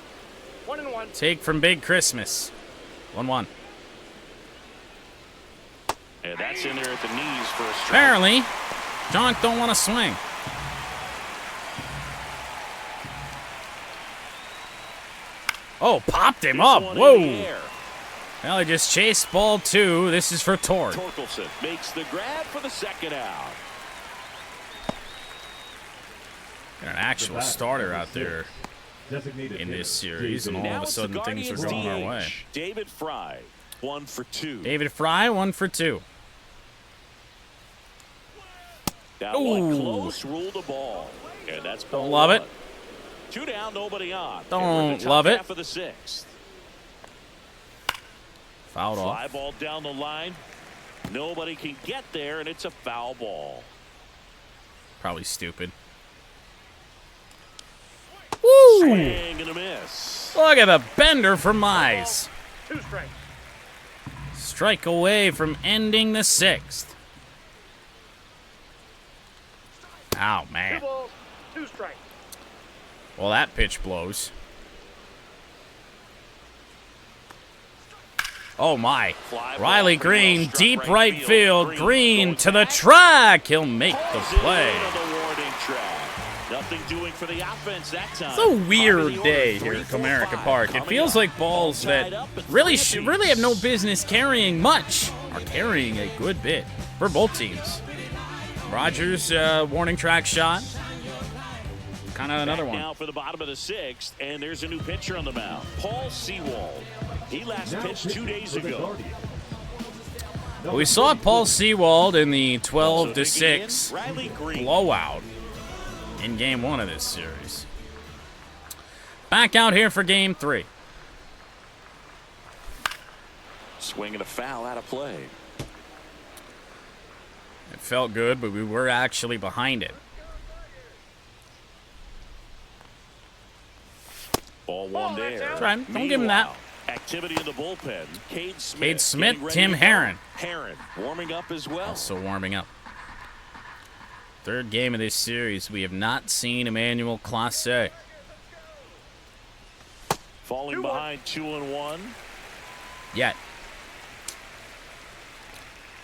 1-1. Take from Big Christmas. 1-1. And that's in there at the knees for a strike. Apparently, Jonk don't want to swing. Oh, popped him This up. one in Whoa. the air. Well, he just chased ball 2. This is for Torg. Torkelson makes the grab for the 2nd out. Got an actual starter out there Designated in this hitter, series, and all Now of a it's the sudden things are Guardians going our way. DH. David Fry, 1 for 2. David Fry, 1 for 2. That one Ooh. close, ruled the ball. And that's ball Don't love it. 1. 2 down, nobody on. And we're in Don't the top love it. half of the 6th. Fouled off. Fly ball down the line. Nobody can get there, and it's a foul ball. Probably stupid. Woo! Swing and a miss. Look at the bender from Mize. 2 strikes. Strike away from ending the 6th. Ow, 2 man. balls, 2 strikes. Well, that pitch blows. Oh, my. Riley Green, deep right field. Green to the track. He'll make the play. Nothing doing for the offense that time. It's a weird day here at Comerica Park. It feels like balls that really have no business carrying much are carrying a good bit for both teams. Rogers, warning track shot. Kind of another one. Now for the bottom of the 6th, and there's a new pitcher on the mound, Paul Sewald. He last pitched 2 days ago. We saw Paul Sewald in the 12-6 blowout in Game 1 of this series. Back out here for Game 3. Swing and a foul out of play. It felt good, but we were actually behind it. Ball one there. That's right. Don't give him that. Activity in the bullpen. Cade Smith. Cade Smith, Tim Herron. Herron warming up as well. Also warming up. Third game of this series. We have not seen Emmanuel Clase. Falling behind 2-1. Yet.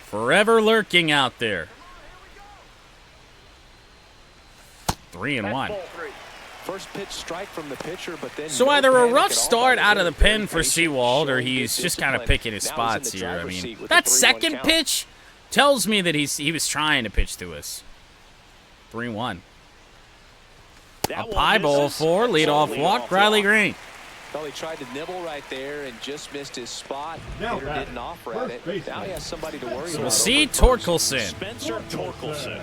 Forever lurking out there. 3-1. Ball 3. First pitch strike from the pitcher, but then So no either a panic rough at all. start out of the pen for Patient, Sewald, or showing he's good just kind of discipline. picking his Now he's in spots the here. I driver's mean, seat with that the 3-1 second count. pitch tells me that he was trying to pitch to us. 3-1. A pie bowl for leadoff walk, Riley Green. Well, he tried to nibble right there and just missed his spot. Now Hitter batting, didn't offer first at it. baseman. Now he has somebody to worry So about. we'll see over at first. Torkelson. Spencer Torkelson.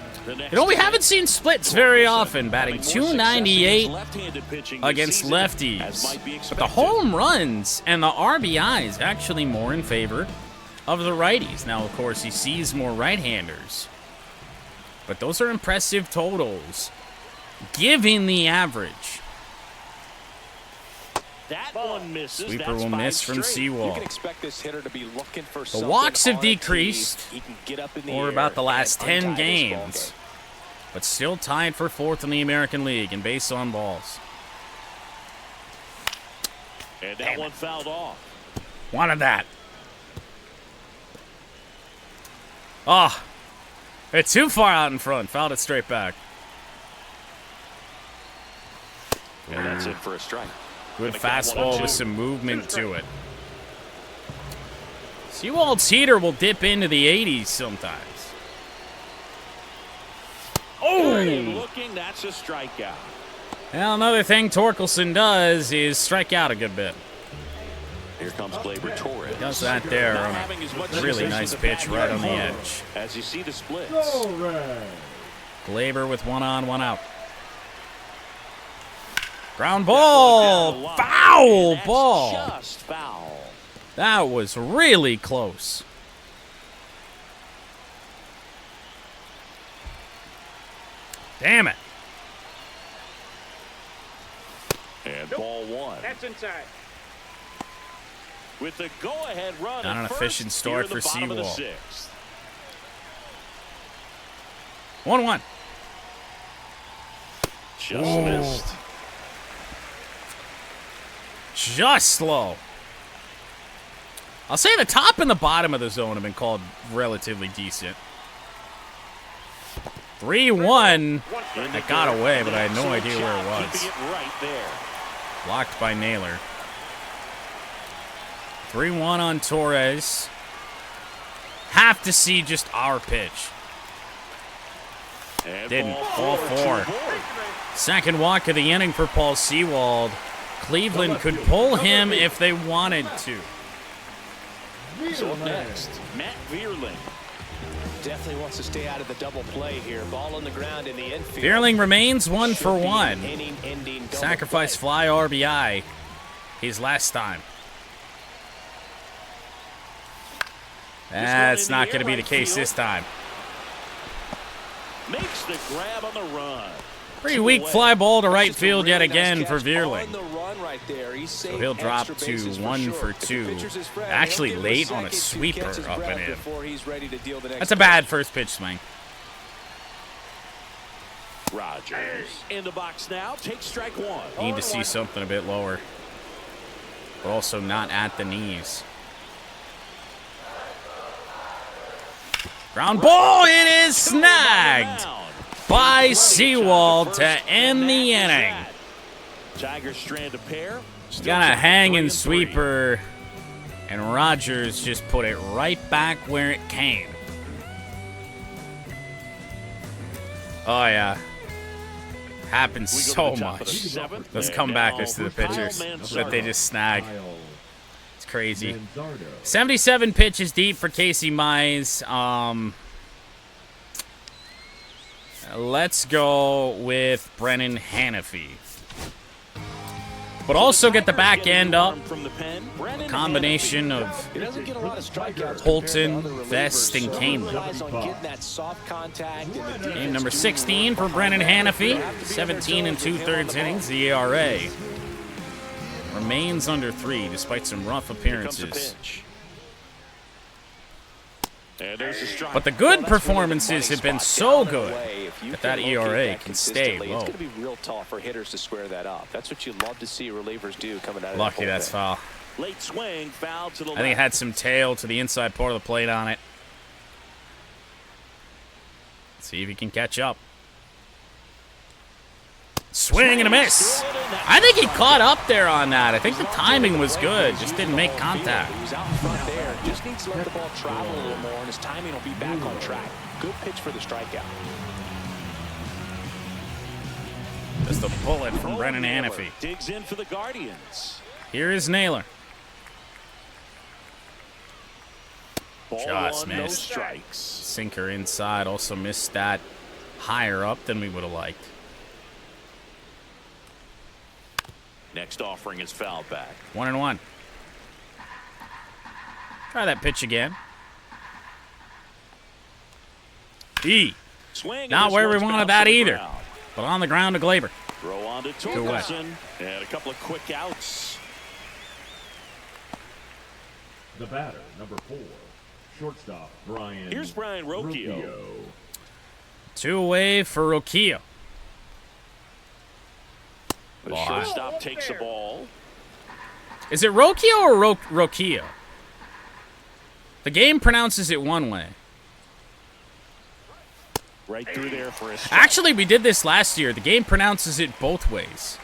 You know, we haven't seen splits very often, batting .298 against lefties. But the home runs and the RBIs actually more in favor of the righties. Now, of course, he sees more right-handers. But those are impressive totals, given the average. That one misses. Sweeper That's will 5 miss from straight. You Sewald. can expect this hitter to be looking for The something walks have on a tee. decreased He can get up in the for air about the last and 10 untie this ball games. game. But still tied for 4th in the American League in base on balls. And that one fouled off. Wanted that. Oh, it's too far out in front. Fouled it straight back. And that's it for a strike. Good Gonna count 1 and fastball 2. with some movement to it. Sewald's heater will dip into the 80s sometimes. Oh! Looking, that's a strikeout. Well, another thing Torkelson does is strike out a good bit. Here comes Gleyber Torres. Does that there Not on having as much a really success nice with the pitch bat right here on the edge. As you see the splits. Torres. Gleyber with 1 on, 1 out. Ground ball! Foul That's ball! Just foul. That was really close. Damn it. And ball 1. That's inside. With the go-ahead run. Not at an first, efficient start here in the for bottom of the Sewald. 6th. 1-1. Just Ooh. missed. Just slow. I'll say the top and the bottom of the zone have been called relatively decent. 3-1. That got away, but I had no idea where it was. Keeping it right there. Blocked by Naylor. 3-1 on Torres. Have to see just our pitch. And Didn't. ball Ball 4. Second walk of the inning for Paul Sewald. Cleveland could pull him if they wanted to. So up next, Matt Vierling. Definitely wants to stay out of the double play here. Ball on the ground in the infield. Vierling remains 1 Should for be an 1. inning-ending double Sacrifice play. fly RBI his last time. That's not going to be the case this time. Makes the grab on the run. Pretty weak fly ball to right field yet again for Vierling. So he'll drop to 1 for 2. Actually late on a sweeper up and in. That's a bad first pitch swing. Rogers in the box now. Takes strike 1. Need to see something a bit lower. But also not at the knees. Ground ball. It is snagged by Seawald to end the inning. Tigers strand a pair. Got a hanging sweeper, and Rogers just put it right back where it came. Oh, yeah. Happens so much. Let's come back to the pitchers that they just snag. It's crazy. 77 pitches deep for Casey Mize. Let's go with Brennan Hannafy. But also get the back end up. A combination of Holton, Vest, and Canely. Game number 16 for Brennan Hannafy. 17 2/3 innings. The ERA remains under 3 despite some rough appearances. But the good performances have been so good that ERA can stay low. It's going to be real tough for hitters to square that up. That's what you love to see relievers do coming out of Lucky that's foul. Late swing, foul to the I think it had some tail to the inside part of the plate on it. Let's see if he can catch up. Swing and a miss. I think he caught up there on that. I think the timing was good. Just didn't make contact. He was out front there. Just needs to let the ball travel a little more, and his timing will be back on track. Good pitch for the strikeout. Just a bullet from Brennan Hannafy. Digs in for the Guardians. Here is Naylor. Ball Just one, no missed. strikes. Sinker inside. Also missed that higher up than we would have liked. Next offering is fouled back. 1-1. Try that pitch again. Swing, Not where we wanted that either. Ground. But on the ground to Glaber. Throw on to Go away. Torkelson. And a couple of quick outs. The batter, number 4, shortstop Brian. Here's Brian Rocchio. 2 away for Rocchio. The shortstop takes the ball. Is it Rocchio or Rocchio? The game pronounces it one way. Right through there for a strike. Actually, we did this last year. The game pronounces it both ways.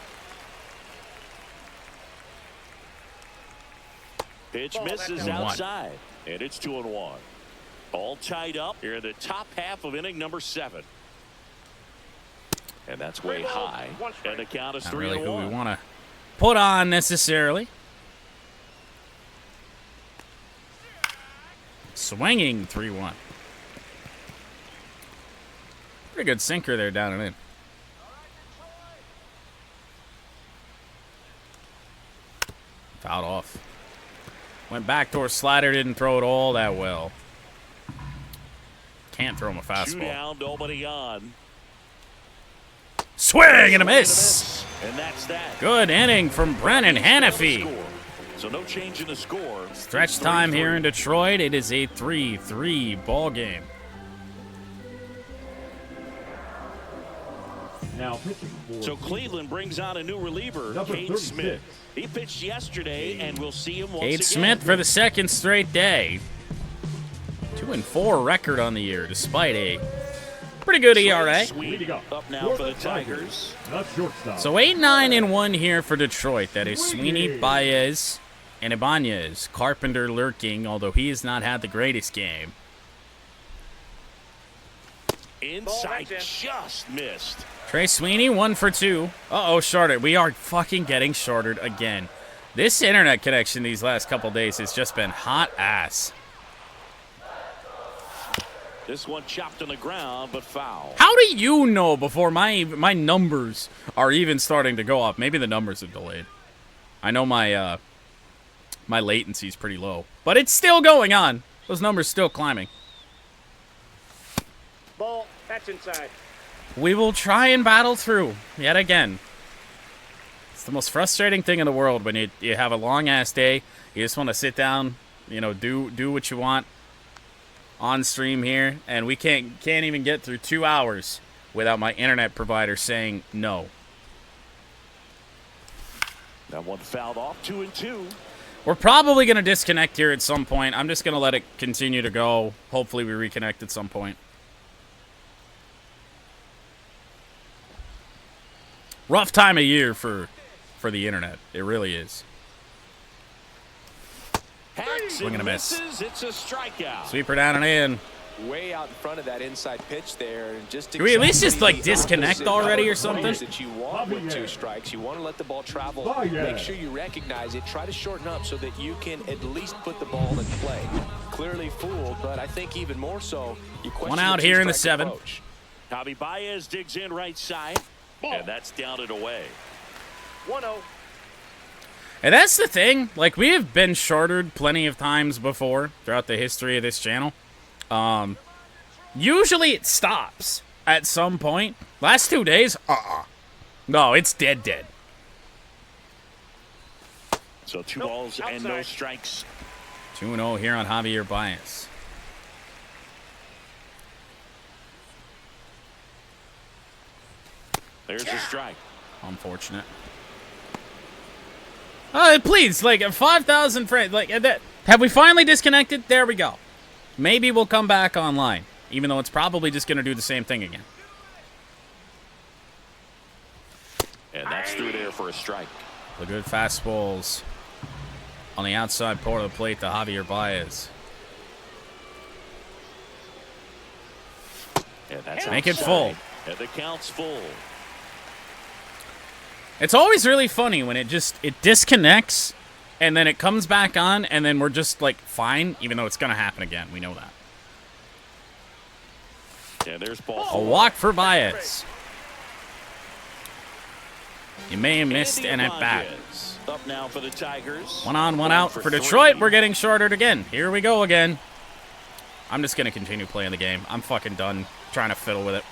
Pitch misses 2-1. outside. And it's 2-1. All tied up here in the top half of inning number 7. And that's way high. And the count is Not 3-1. really who we want to put on necessarily. Swinging 3-1. Pretty good sinker there down and in. Fouled off. Went backdoor slider, didn't throw it all that well. Can't throw him a Two fastball. down, nobody on. Swing and a miss. And that's that. Good inning from Brennan Hannafy. So no change in the score. Stretch time here in Detroit. It is a 3-3 ball game. Now pitching for So Cleveland brings on a new reliever, number Cade 36. Smith. He pitched yesterday, and we'll see him once Cade again. Smith for the second straight day. 2-4 record on the year, despite a pretty good ERA. Sweet up now for the Tigers. not shortstop. So 8-9-1 here for Detroit. That is Sweeney, Baez, and Ibanez. Carpenter lurking, although he has not had the greatest game. Inside, just missed. Trey Sweeney, 1 for 2. Uh-oh, shorted. We are fucking getting shorted again. This internet connection these last couple days has just been hot ass. This one chopped on the ground, but foul. How do you know before my numbers are even starting to go up? Maybe the numbers have delayed. I know my my latency is pretty low, but it's still going on. Those numbers still climbing. Ball. That's inside. We will try and battle through yet again. It's the most frustrating thing in the world when you have a long-ass day. You just want to sit down, you know, do what you want on stream here, and we can't even get through 2 hours without my internet provider saying no. That one fouled off, 2-2. We're probably going to disconnect here at some point. I'm just going to let it continue to go. Hopefully we reconnect at some point. Rough time of year for the internet. It really is. Swing and a miss. It's a strikeout. Sweeper down and in. Way out in front of that inside pitch there. And just Can we at least just, like, disconnect already or something? That you want with 2 strikes. You want to let the ball travel. Make sure you recognize it. Try to shorten up so that you can at least put the ball in play. Clearly fooled, but I think even more so, you question one out the here in the 2-strike 7th. approach. Javi Baez digs in right side. And that's down and away. 1-0. And that's the thing. Like, we have been shortered plenty of times before throughout the history of this channel. Usually it stops at some point. Last 2 days, no, it's dead. So 2 balls and no strikes. 2-0 here on Javier Baez. There's a strike. Unfortunate. Please, like, 5,000 frames. Like, that. Have we finally disconnected? There we go. Maybe we'll come back online, even though it's probably just going to do the same thing again. And that's through there for a strike. The good fastballs on the outside part of the plate to Javier Baez. And that's Make it outside. full. And the count's full. It's always really funny when it disconnects, and then it comes back on, and then we're just, like, fine, even though it's going to happen again. We know that. And there's ball. A walk for Baez. You may have missed an at-bat. Up now for the Tigers. 1 on, 1 out for Detroit. We're getting shorted again. Here we go again. I'm just going to continue playing the game. I'm fucking done trying to fiddle with it.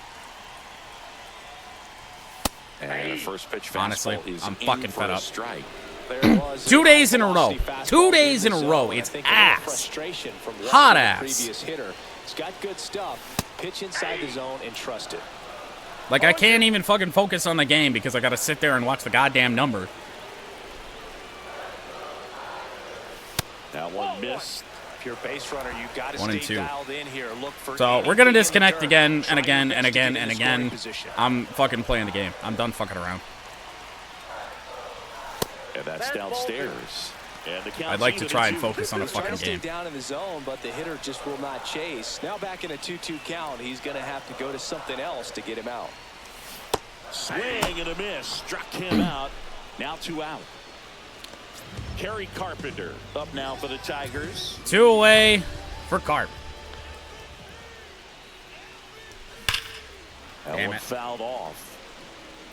And the first pitch fastball Honestly, is I'm in fucking for fed a up. strike. 2 days in a row. 2 days in a row. It's ass. Hot ass. It's got good stuff. Pitch inside the zone and trust it. Like, I can't even fucking focus on the game because I got to sit there and watch the goddamn number. That one missed. If you're a base runner, you got to 1 and stay 2. dialed in here. Look for So we're going to disconnect anything again in and the dirt. again Try and your again best to and get in scoring again. position. I'm fucking playing the game. I'm done fucking around. And that's downstairs. And the count's I'd like to even try at and 2. focus on a He's trying fucking to stay game. down in the zone, but the hitter just will not chase. Now back in a 2-2 count, he's going to have to go to something else to get him out. Swing and a miss. Struck him out. Now 2 out. Kerry Carpenter up now for the Tigers. 2 away for Carp. That Damn one it. fouled off.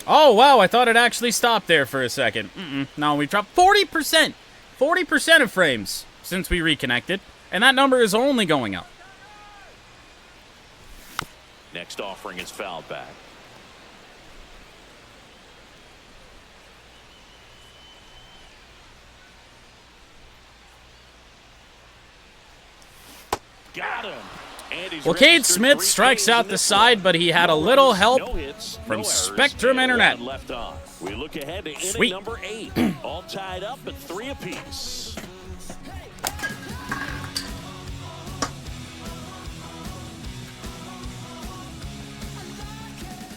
Oh, wow. I thought it actually stopped there for a second. No, we dropped 40%. 40% of frames since we reconnected. And that number is only going up. Next offering is fouled back. Got him. And he's Well, Cade registered Smith 3 strikes Ks out in the this side, one. but he had a No little runs, help no hits, from no errors, Spectrum and Internet. one left on. We look ahead to inning Sweet. number 8. All tied up at 3 apiece.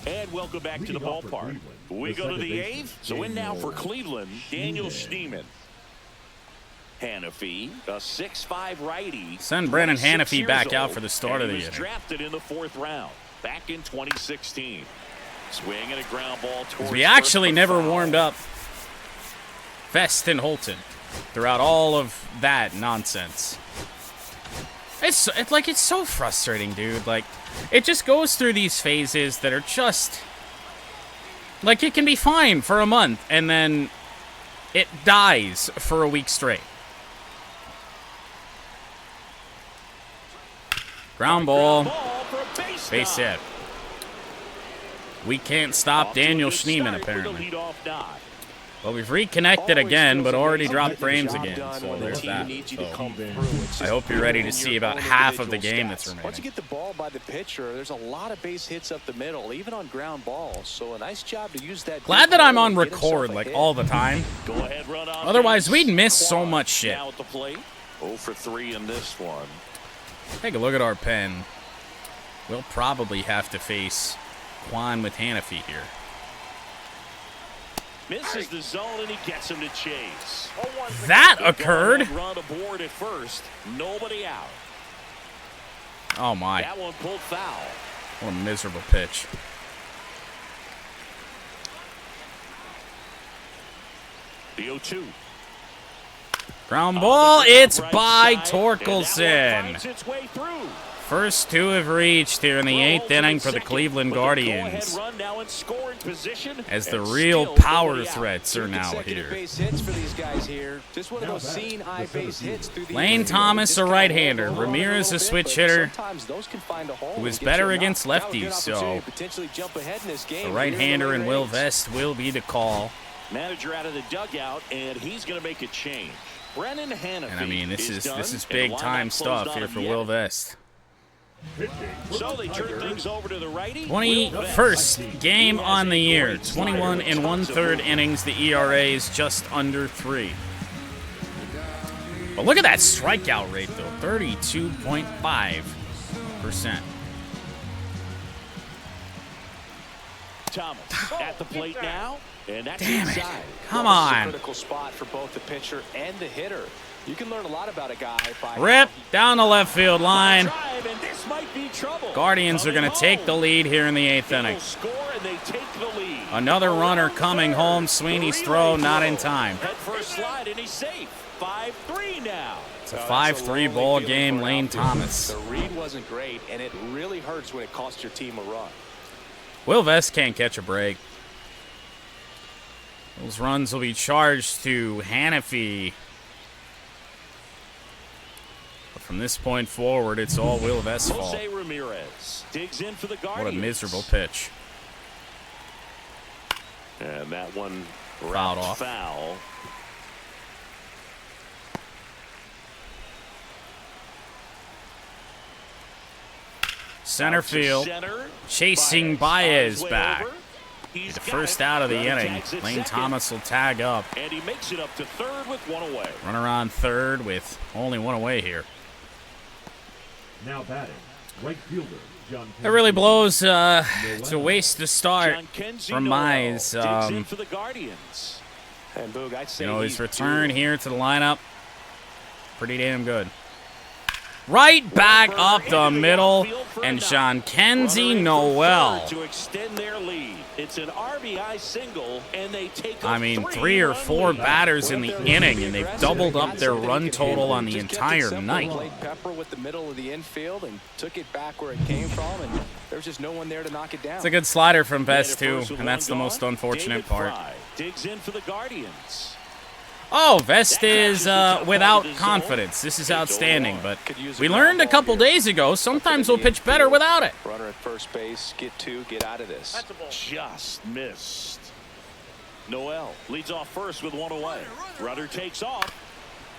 And welcome back to the Leading off for ballpark. Cleveland, We the go to second the baseman, 8th. So in now for Daniel Cleveland, Daniel Schneemann. Schneemann. Hannafy, a 6'5" righty. Send Brandon 26 Hannafy years back out old, for the start and of the he was inning. drafted in the 4th round back in 2016. Swing and a ground ball towards We actually first, but never foul. warmed up Fest and Holton throughout all of that nonsense. It's so frustrating, dude. Like, it just goes through these phases that are just like, it can be fine for a month and then it dies for a week straight. Ground ball. for a Base hit. We can't stop Daniel Schneemann, apparently. Well, we've reconnected again, but already dropped frames again. So there's that. So I hope you're ready to see about half of the game that's remaining. Once you get the ball by the pitcher, there's a lot of base hits up the middle, even on ground balls. So a nice job to use that. Glad that I'm on record like all the time. Go ahead, run off. Otherwise, we'd miss so much shit. Now at the plate. 0 for 3 in this one. Take a look at our pen. We'll probably have to face Quan with Hannafy here. Misses the zone and he gets him to chase. That occurred. Run aboard at first. Nobody out. Oh my. That one pulled foul. What a miserable pitch. The 0-2. Ground ball. It's Right by side, Torkelson. and that one finds its way through. First two have reached here in the 8th inning for the Cleveland Guardians, as the real power threats are now here. Lane Thomas, a right-hander. Ramirez, a switch hitter, who is better against lefties, so the right-hander and Will Vest will be the call. Manager out of the dugout, and he's going to make a change. Brennan Hannafy. And I mean, this is big-time stuff here for Will Vest. So they turn things over to the righty. 21st game on the year. 21 1/3 innings. The ERA is just under 3. But look at that strikeout rate, though. 32.5%. Thomas at the plate now. And that's Damn it. inside. Come on. Critical spot for both the pitcher and the hitter. You can learn a lot about a guy by Rip down the left field line. Drive, and this might be trouble. Guardians are going to take the lead here in the 8th inning. Score and they take the lead. Another runner coming home. Sweeney's throw not in time. Head first slide and he's safe. 5-3 now. It's a 5-3 ball game. Lane Thomas. The read wasn't great, and it really hurts when it costs your team a run. Will Vest can't catch a break. Those runs will be charged to Hannafy. But from this point forward, it's all Will Vest's fault. Jose Ramirez digs in for the Guardians. What a miserable pitch. And that one Fouled off. Foul. Center field. Chasing Baez back. The first out of the inning. Lane Thomas will tag up. And he makes it up to third with one away. Runner on third with only one away here. Now batting, right fielder, John It really blows to waste the start from Mize. For the Guardians. And Boog, I'd say You know, his return here to the lineup, pretty damn good. Right back up the middle, and Sean Kenzie Noel. To extend their lead. It's an RBI single, and they take I mean, 3 or 4 batters in the inning, and they've doubled up their run total on the entire night. Pepper with the middle of the infield and took it back where it came from, and there's just no one there to knock it down. It's a good slider from Vest, too, and that's the most unfortunate part. Digs in for the Guardians. Oh, Vest is without confidence. This is outstanding, but we learned a couple days ago, sometimes we'll pitch better without it. Runner at first base, get out of this. Just missed. Noel leads off first with one away. Rudder takes off.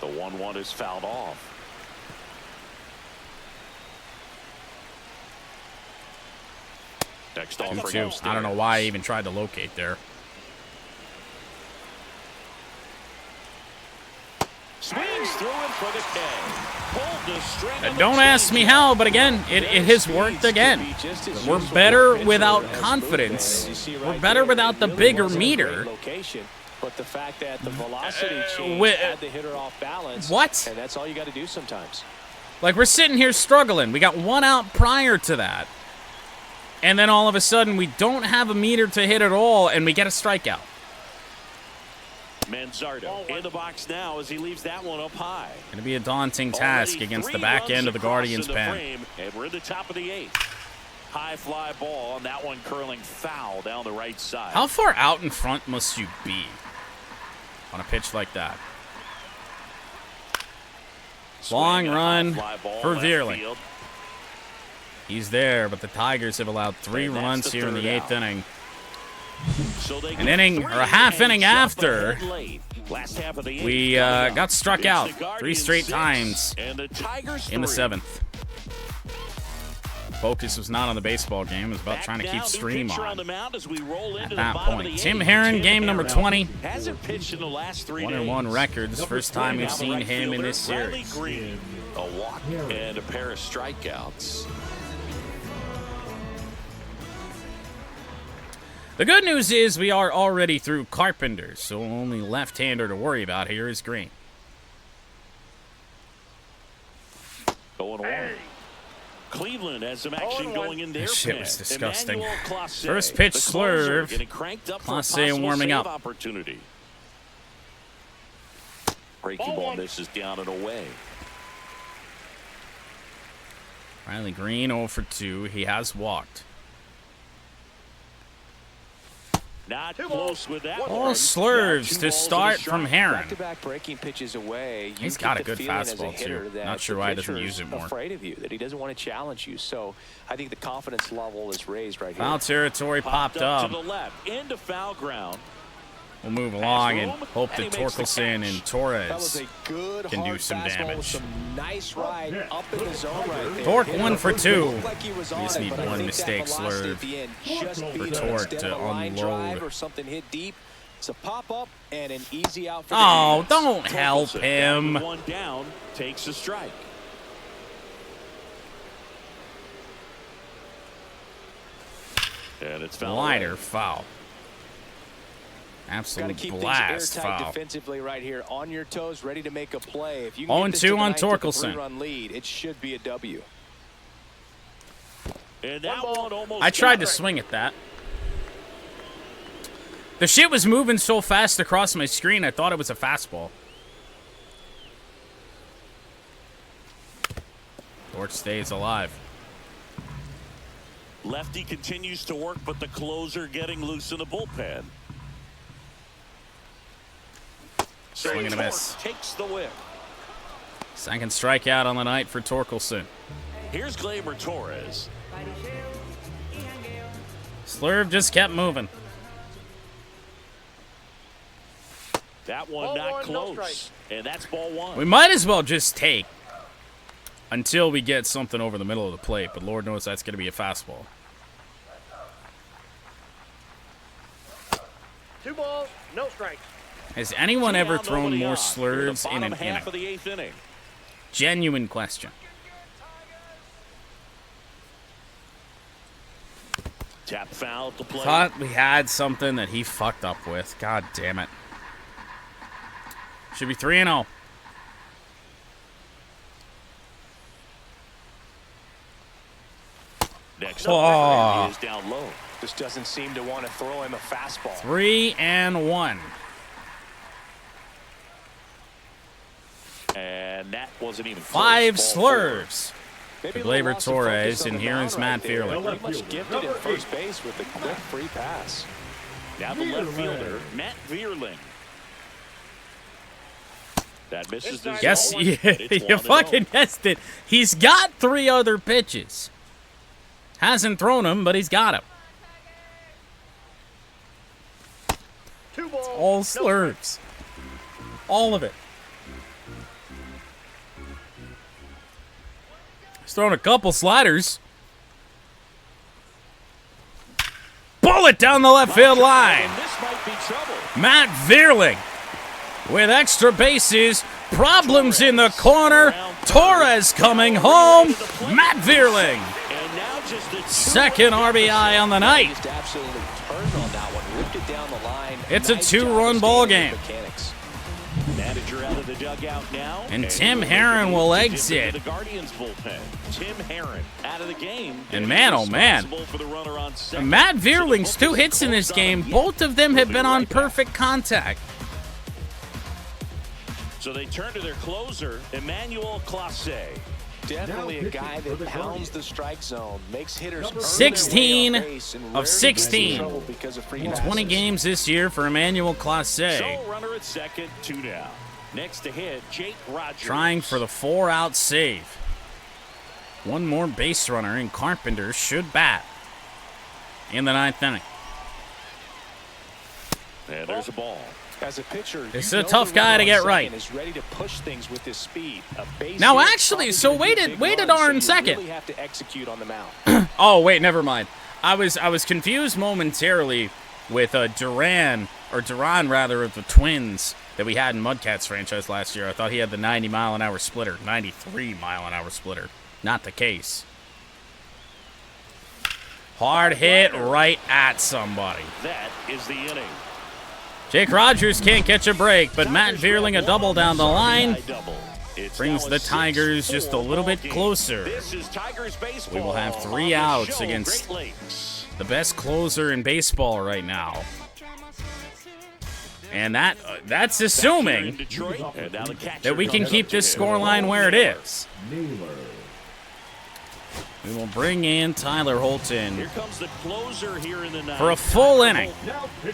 The 1-1 is fouled off. Next offering. I don't know why I even tried to locate there. Swings through him for the K. Pulled the string. Don't ask me how, but again, it has worked again. We're better without confidence. We're better without the bigger meter. But the fact that the velocity change had the hitter off balance. What? And that's all you got to do sometimes. Like, we're sitting here struggling. We got 1 out prior to that. And then all of a sudden, we don't have a meter to hit at all, and we get a strikeout. Manzardo in the box now as he leaves that one up high. Going to be a daunting task against the back end of the Guardians' pen. And we're in the top of the 8th. High fly ball, and that one curling foul down the right side. How far out in front must you be on a pitch like that? Long run for Vierling. He's there, but the Tigers have allowed 3 runs here in the 8th inning. An inning, or a half inning after, we got struck out 3 straight times in the 7th. Focus was not on the baseball game. It was about trying to keep stream on at that point. Tim Herron, game number 20. 1-1 record. This is the first time we've seen him in this series. A walk and a pair of strikeouts. The good news is we are already through Carpenter, so only left-hander to worry about here is Green. 0-1. Cleveland has some action going in their This shit was pen. disgusting. Clase, First pitch the closer, slurve. getting cranked up for a Clase possible warming save up. Opportunity. Breaking ball misses down and away. Riley Green 0 for 2. He has walked. Not close with that All one. slurves to start from Herron. Back-to-back breaking pitches away. You He's get got a the good feeling as a fastball, hitter too. that Not sure the why he doesn't pitcher's use it more. afraid of you, that he doesn't want to challenge you. So I think the confidence level is raised right here. Foul territory popped To up. the left, into foul ground. We'll move along and hope that And he makes the Torkelson catch. and That was Torres a good can do hard some fastball damage. with some nice ride up in the zone right there. Torque Hit 1 it for looked 2. like he was We on just it, need but I one think mistake that velocity slurve at the end just for beat it. Torque Instead to of a line drive unload. or something hit deep, it's a pop up and an easy out for the Oh, defense. don't help Torkelson, him. down with one down, takes a strike. And it's foul. Liner foul. Got to Absolute keep blast things airtight foul. defensively right here, on your toes, ready to make a play. If you 0 can get this 2 to the on ninth with a Torkelson. 3-run lead, it should be a W. And that one almost I tried to got it. swing at that. The shit was moving so fast across my screen, I thought it was a fastball. Torch stays alive. Lefty continues to work, but the closer getting loose in the bullpen. So Swing and a Torque miss. takes the whip. Second strikeout on the night for Torkelson. Here's Gleyber Torres. Slurve just kept moving. That one Ball not one, no close. strike. And that's ball one. We might as well just take until we get something over the middle of the plate, but Lord knows that's going to be a fastball. 2 balls, no strikes. Has anyone ever Down, thrown nobody more on. slurves The in bottom an half of inning? the 8th inning. Genuine question. Tap foul at the plate. Thought we had something that he fucked up with. God damn it. Should be 3-0. Next Oh. up is down low. Just doesn't seem to want to throw him a fastball. 3-1. And that wasn't even close. 5 Ball four. slurves. Maybe a to little Gleyber loss of focus Torres, on and the here mound is Matt there. Vierling. Pretty much gifted at first base with a quick free pass. Now the left fielder, Matt Vierling. That misses the Yes, zone. you, It's you 1-0. fucking guessed it. He's got 3 other pitches. Hasn't thrown them, but he's got them. 2 balls, All no slurves. All of it. He's thrown a couple sliders. Bullet down the left field line. And this might be trouble. Matt Vierling with extra bases. Problems in the corner. Torres coming home. Matt Vierling. And now just a Second RBI on the night. Just absolutely turned on that one, ripped it down the line. It's a Nice job 2-run of ball staying game. with mechanics. manager out of the dugout now. And Tim Herron will exit. The Guardians bullpen. Tim Herron out of the game. And man, oh man. For the runner on second. Matt Vierling's 2 hits in this game. Both of them have been on perfect contact. So they turn to their closer, Emmanuel Clase. Definitely a guy that pounds the strike zone, makes hitters earn their way 16 on base, and of rarely 16 gets in trouble because of free in passes. 20 games this year for Emmanuel Clase. So runner at second, 2 down. Next to hit, Jake Rogers. Trying for the 4-out save. One more base runner, and Carpenter should bat in the 9th inning. And there's a ball. As a pitcher, this is a tough guy to get right. Is ready to push things with his speed. Now, actually, so wait a darn second. Really have to execute on the mound. Oh, wait, never mind. I was confused momentarily with Duran of the Twins that we had in Mudcats franchise last year. I thought he had the 90-mile-an-hour splitter, 93-mile-an-hour splitter. Not the case. Hard hit right at somebody. That is the inning. Jake Rogers can't catch a break, but Matt Vierling a double down the line brings the Tigers just a little bit closer. We will have 3 outs against the best closer in baseball right now. And that's assuming that we can keep this scoreline where it is. We will bring in Tyler Holton Here comes the closer here in the ninth. for a full inning.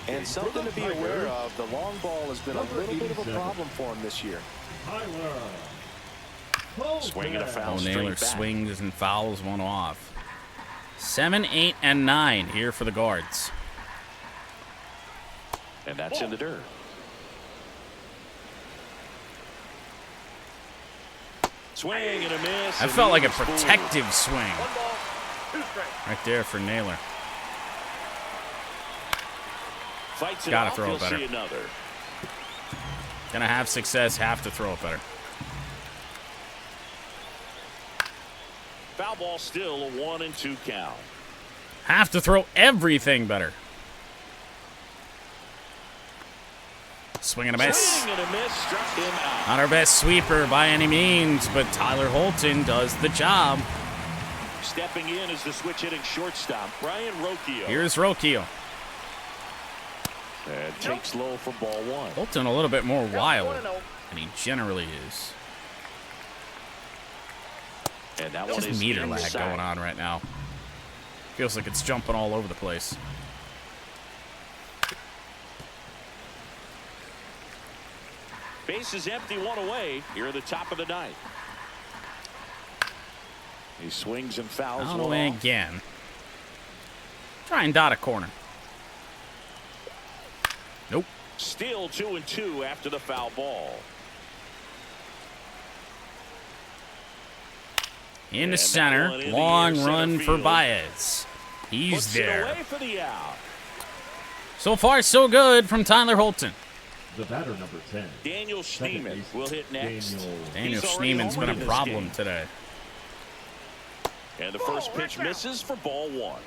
And something to be aware of, the long ball has been a little bit of a problem for him this year. Swing and a foul Naylor straight back. swings and fouls one off. 7, 8, and 9 here for the guards. And that's in the dirt. Swing and a miss. That felt like a protective swing right there for Naylor. Fights it Gotta off, throw it he'll better. see another. Gonna have success, have to throw it better. Foul ball, still a 1-2 count. Have to throw everything better. Swing and a miss. Swing and a miss, struck him out. Not our best sweeper by any means, but Tyler Holton does the job. Stepping in is the switch hitting shortstop, Brian Rocchio. Here's Rocchio. And takes low for ball 1. Holton a little bit more wild than he generally is. And that one Just is meter lag inside. going on right now. Feels like it's jumping all over the place. Base is empty, 1 away. Here at the top of the 9th. He swings and fouls Out one away off. again. Try and dot a corner. Nope. Still 2-2 after the foul ball. Into And that center. one in the Long air, run center for field. Baez. He's Puts it there. away for the out. So far, so good from Tyler Holton. The batter, number 10. Daniel Second Schneeman base, will hit next. Daniel He's already Schneeman's been homered a in this problem game. today. And the first pitch misses for ball 1.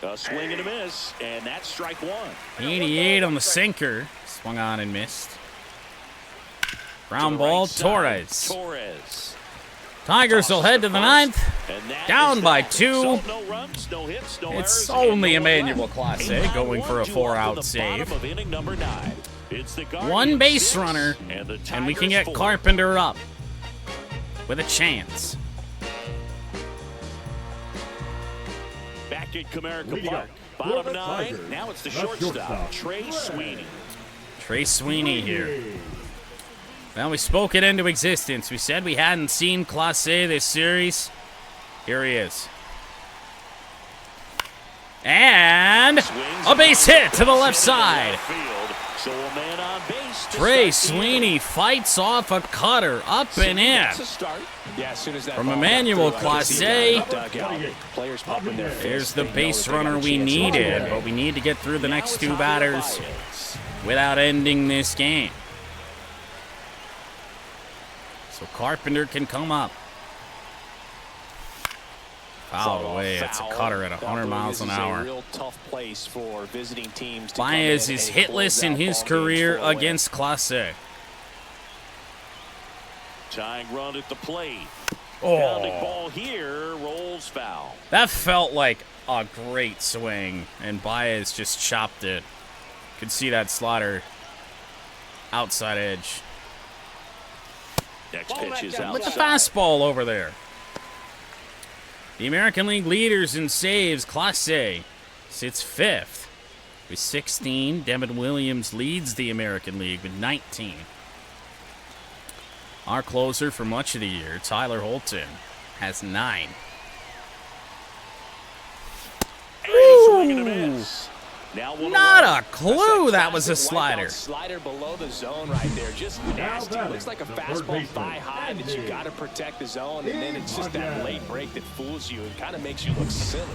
A swing and a miss, and that's strike 1. 88 on the sinker. Swung on and missed. Ground To the ball, right side, Torres. Torres. Tigers will head to the 9th. And that Down is by that. 2. So no runs, no hits, no It's errors, and only no one Emmanuel left. Clase A going for a 9-1 to 4-out open the save. bottom of inning number 9. It's the One Guardians base 6, runner, and the and we can Tigers get 4. Carpenter up with a chance. Back at Comerica Leading Park. up Bottom for the 9. Tigers, Now it's the the shortstop, shortstop, Trey Sweeney. Trey Sweeney here. Well, we spoke it into existence. We said we hadn't seen Clase this series. Here he is. And a base hit to the left side. So a man on base to Trey start the Sweeney inning. fights off a cutter up and in. That's a start. Yeah, as soon as that From ball got Emmanuel through, I could see Clase. that dugout. Players pumping their There's fists. the They know base that they got runner a we chance. needed, but we need to get through the Now next it's 2 Javier batters Baez. without ending this game. So Carpenter can come up. Fouled away. It's a cutter at 100 miles an This is a hour. real tough place for visiting teams to come Baez in is and hitless close in out his ball games career for a win. against Clase. Tying run at the plate. Oh. Grounding ball here, rolls foul. That felt like a great swing, and Baez just chopped it. Could see that slider outside edge. Next pitch is outside. With the fastball over there. The American League leaders in saves, Clase sits 5th with 16. Devin Williams leads the American League with 19. Our closer for much of the year, Tyler Holton, has 9. Ooh. Not a clue that was a slider. Slider below the zone right there. Just nasty. Looks like a fastball thigh high that you got to protect the zone, and then it's just that late break that fools you and kind of makes you look silly.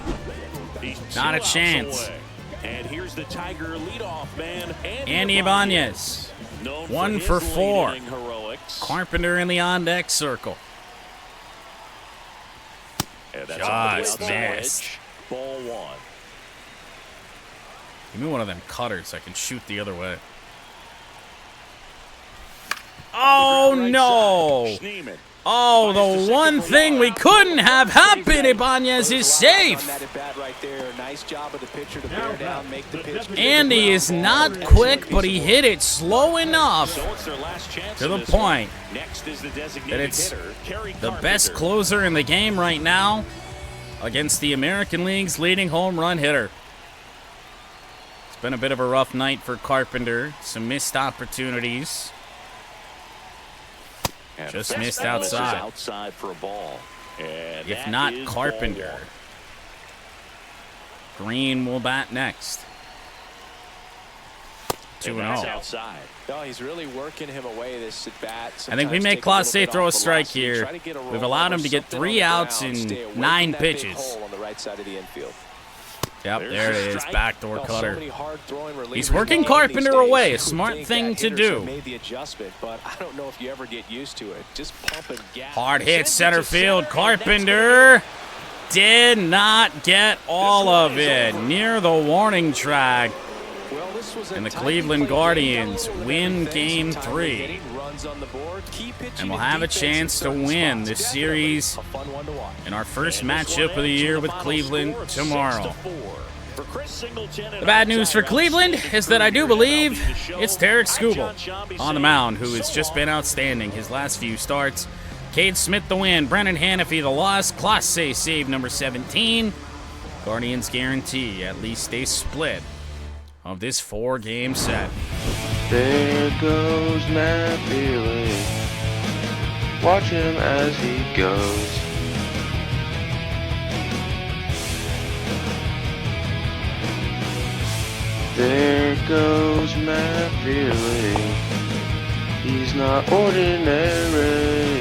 Not a chance. And here's the Tiger leadoff man, Andy Ibanez. 1 for 4. Carpenter in the on-deck circle. Just missed. Ball 1. Give me one of them cutters. I can shoot the other way. Oh, no. Oh, the one thing we couldn't have happened, Ibanez is safe. Andy is not quick, but he hit it slow enough to the point that it's the best closer in the game right now against the American League's leading home run hitter. It's been a bit of a rough night for Carpenter. Some missed opportunities. Just missed outside for a ball. And if not Carpenter, Green will bat next. 2-0. No, he's really working him away this at bat. I think we make Clase throw a strike here. We've allowed him to get 3 outs in 9 pitches. On the right side of the infield. Yep, there it is. Backdoor cutter. He's working Carpenter away. A smart thing to do. Hard hit center field. Carpenter did not get all of it. Near the warning track. And the Cleveland Guardians win Game 3. And we'll have a chance to win this series in our first matchup of the year with Cleveland tomorrow. The bad news for Cleveland is that I do believe it's Derek Skubal on the mound, who has just been outstanding his last few starts. Cade Smith the win, Brennan Hanafy the loss, Clase save number 17. Guardians guarantee at least a split of this 4-game set. There goes Matt Vierling. Watch him as he goes. There goes Matt Vierling. He's not ordinary.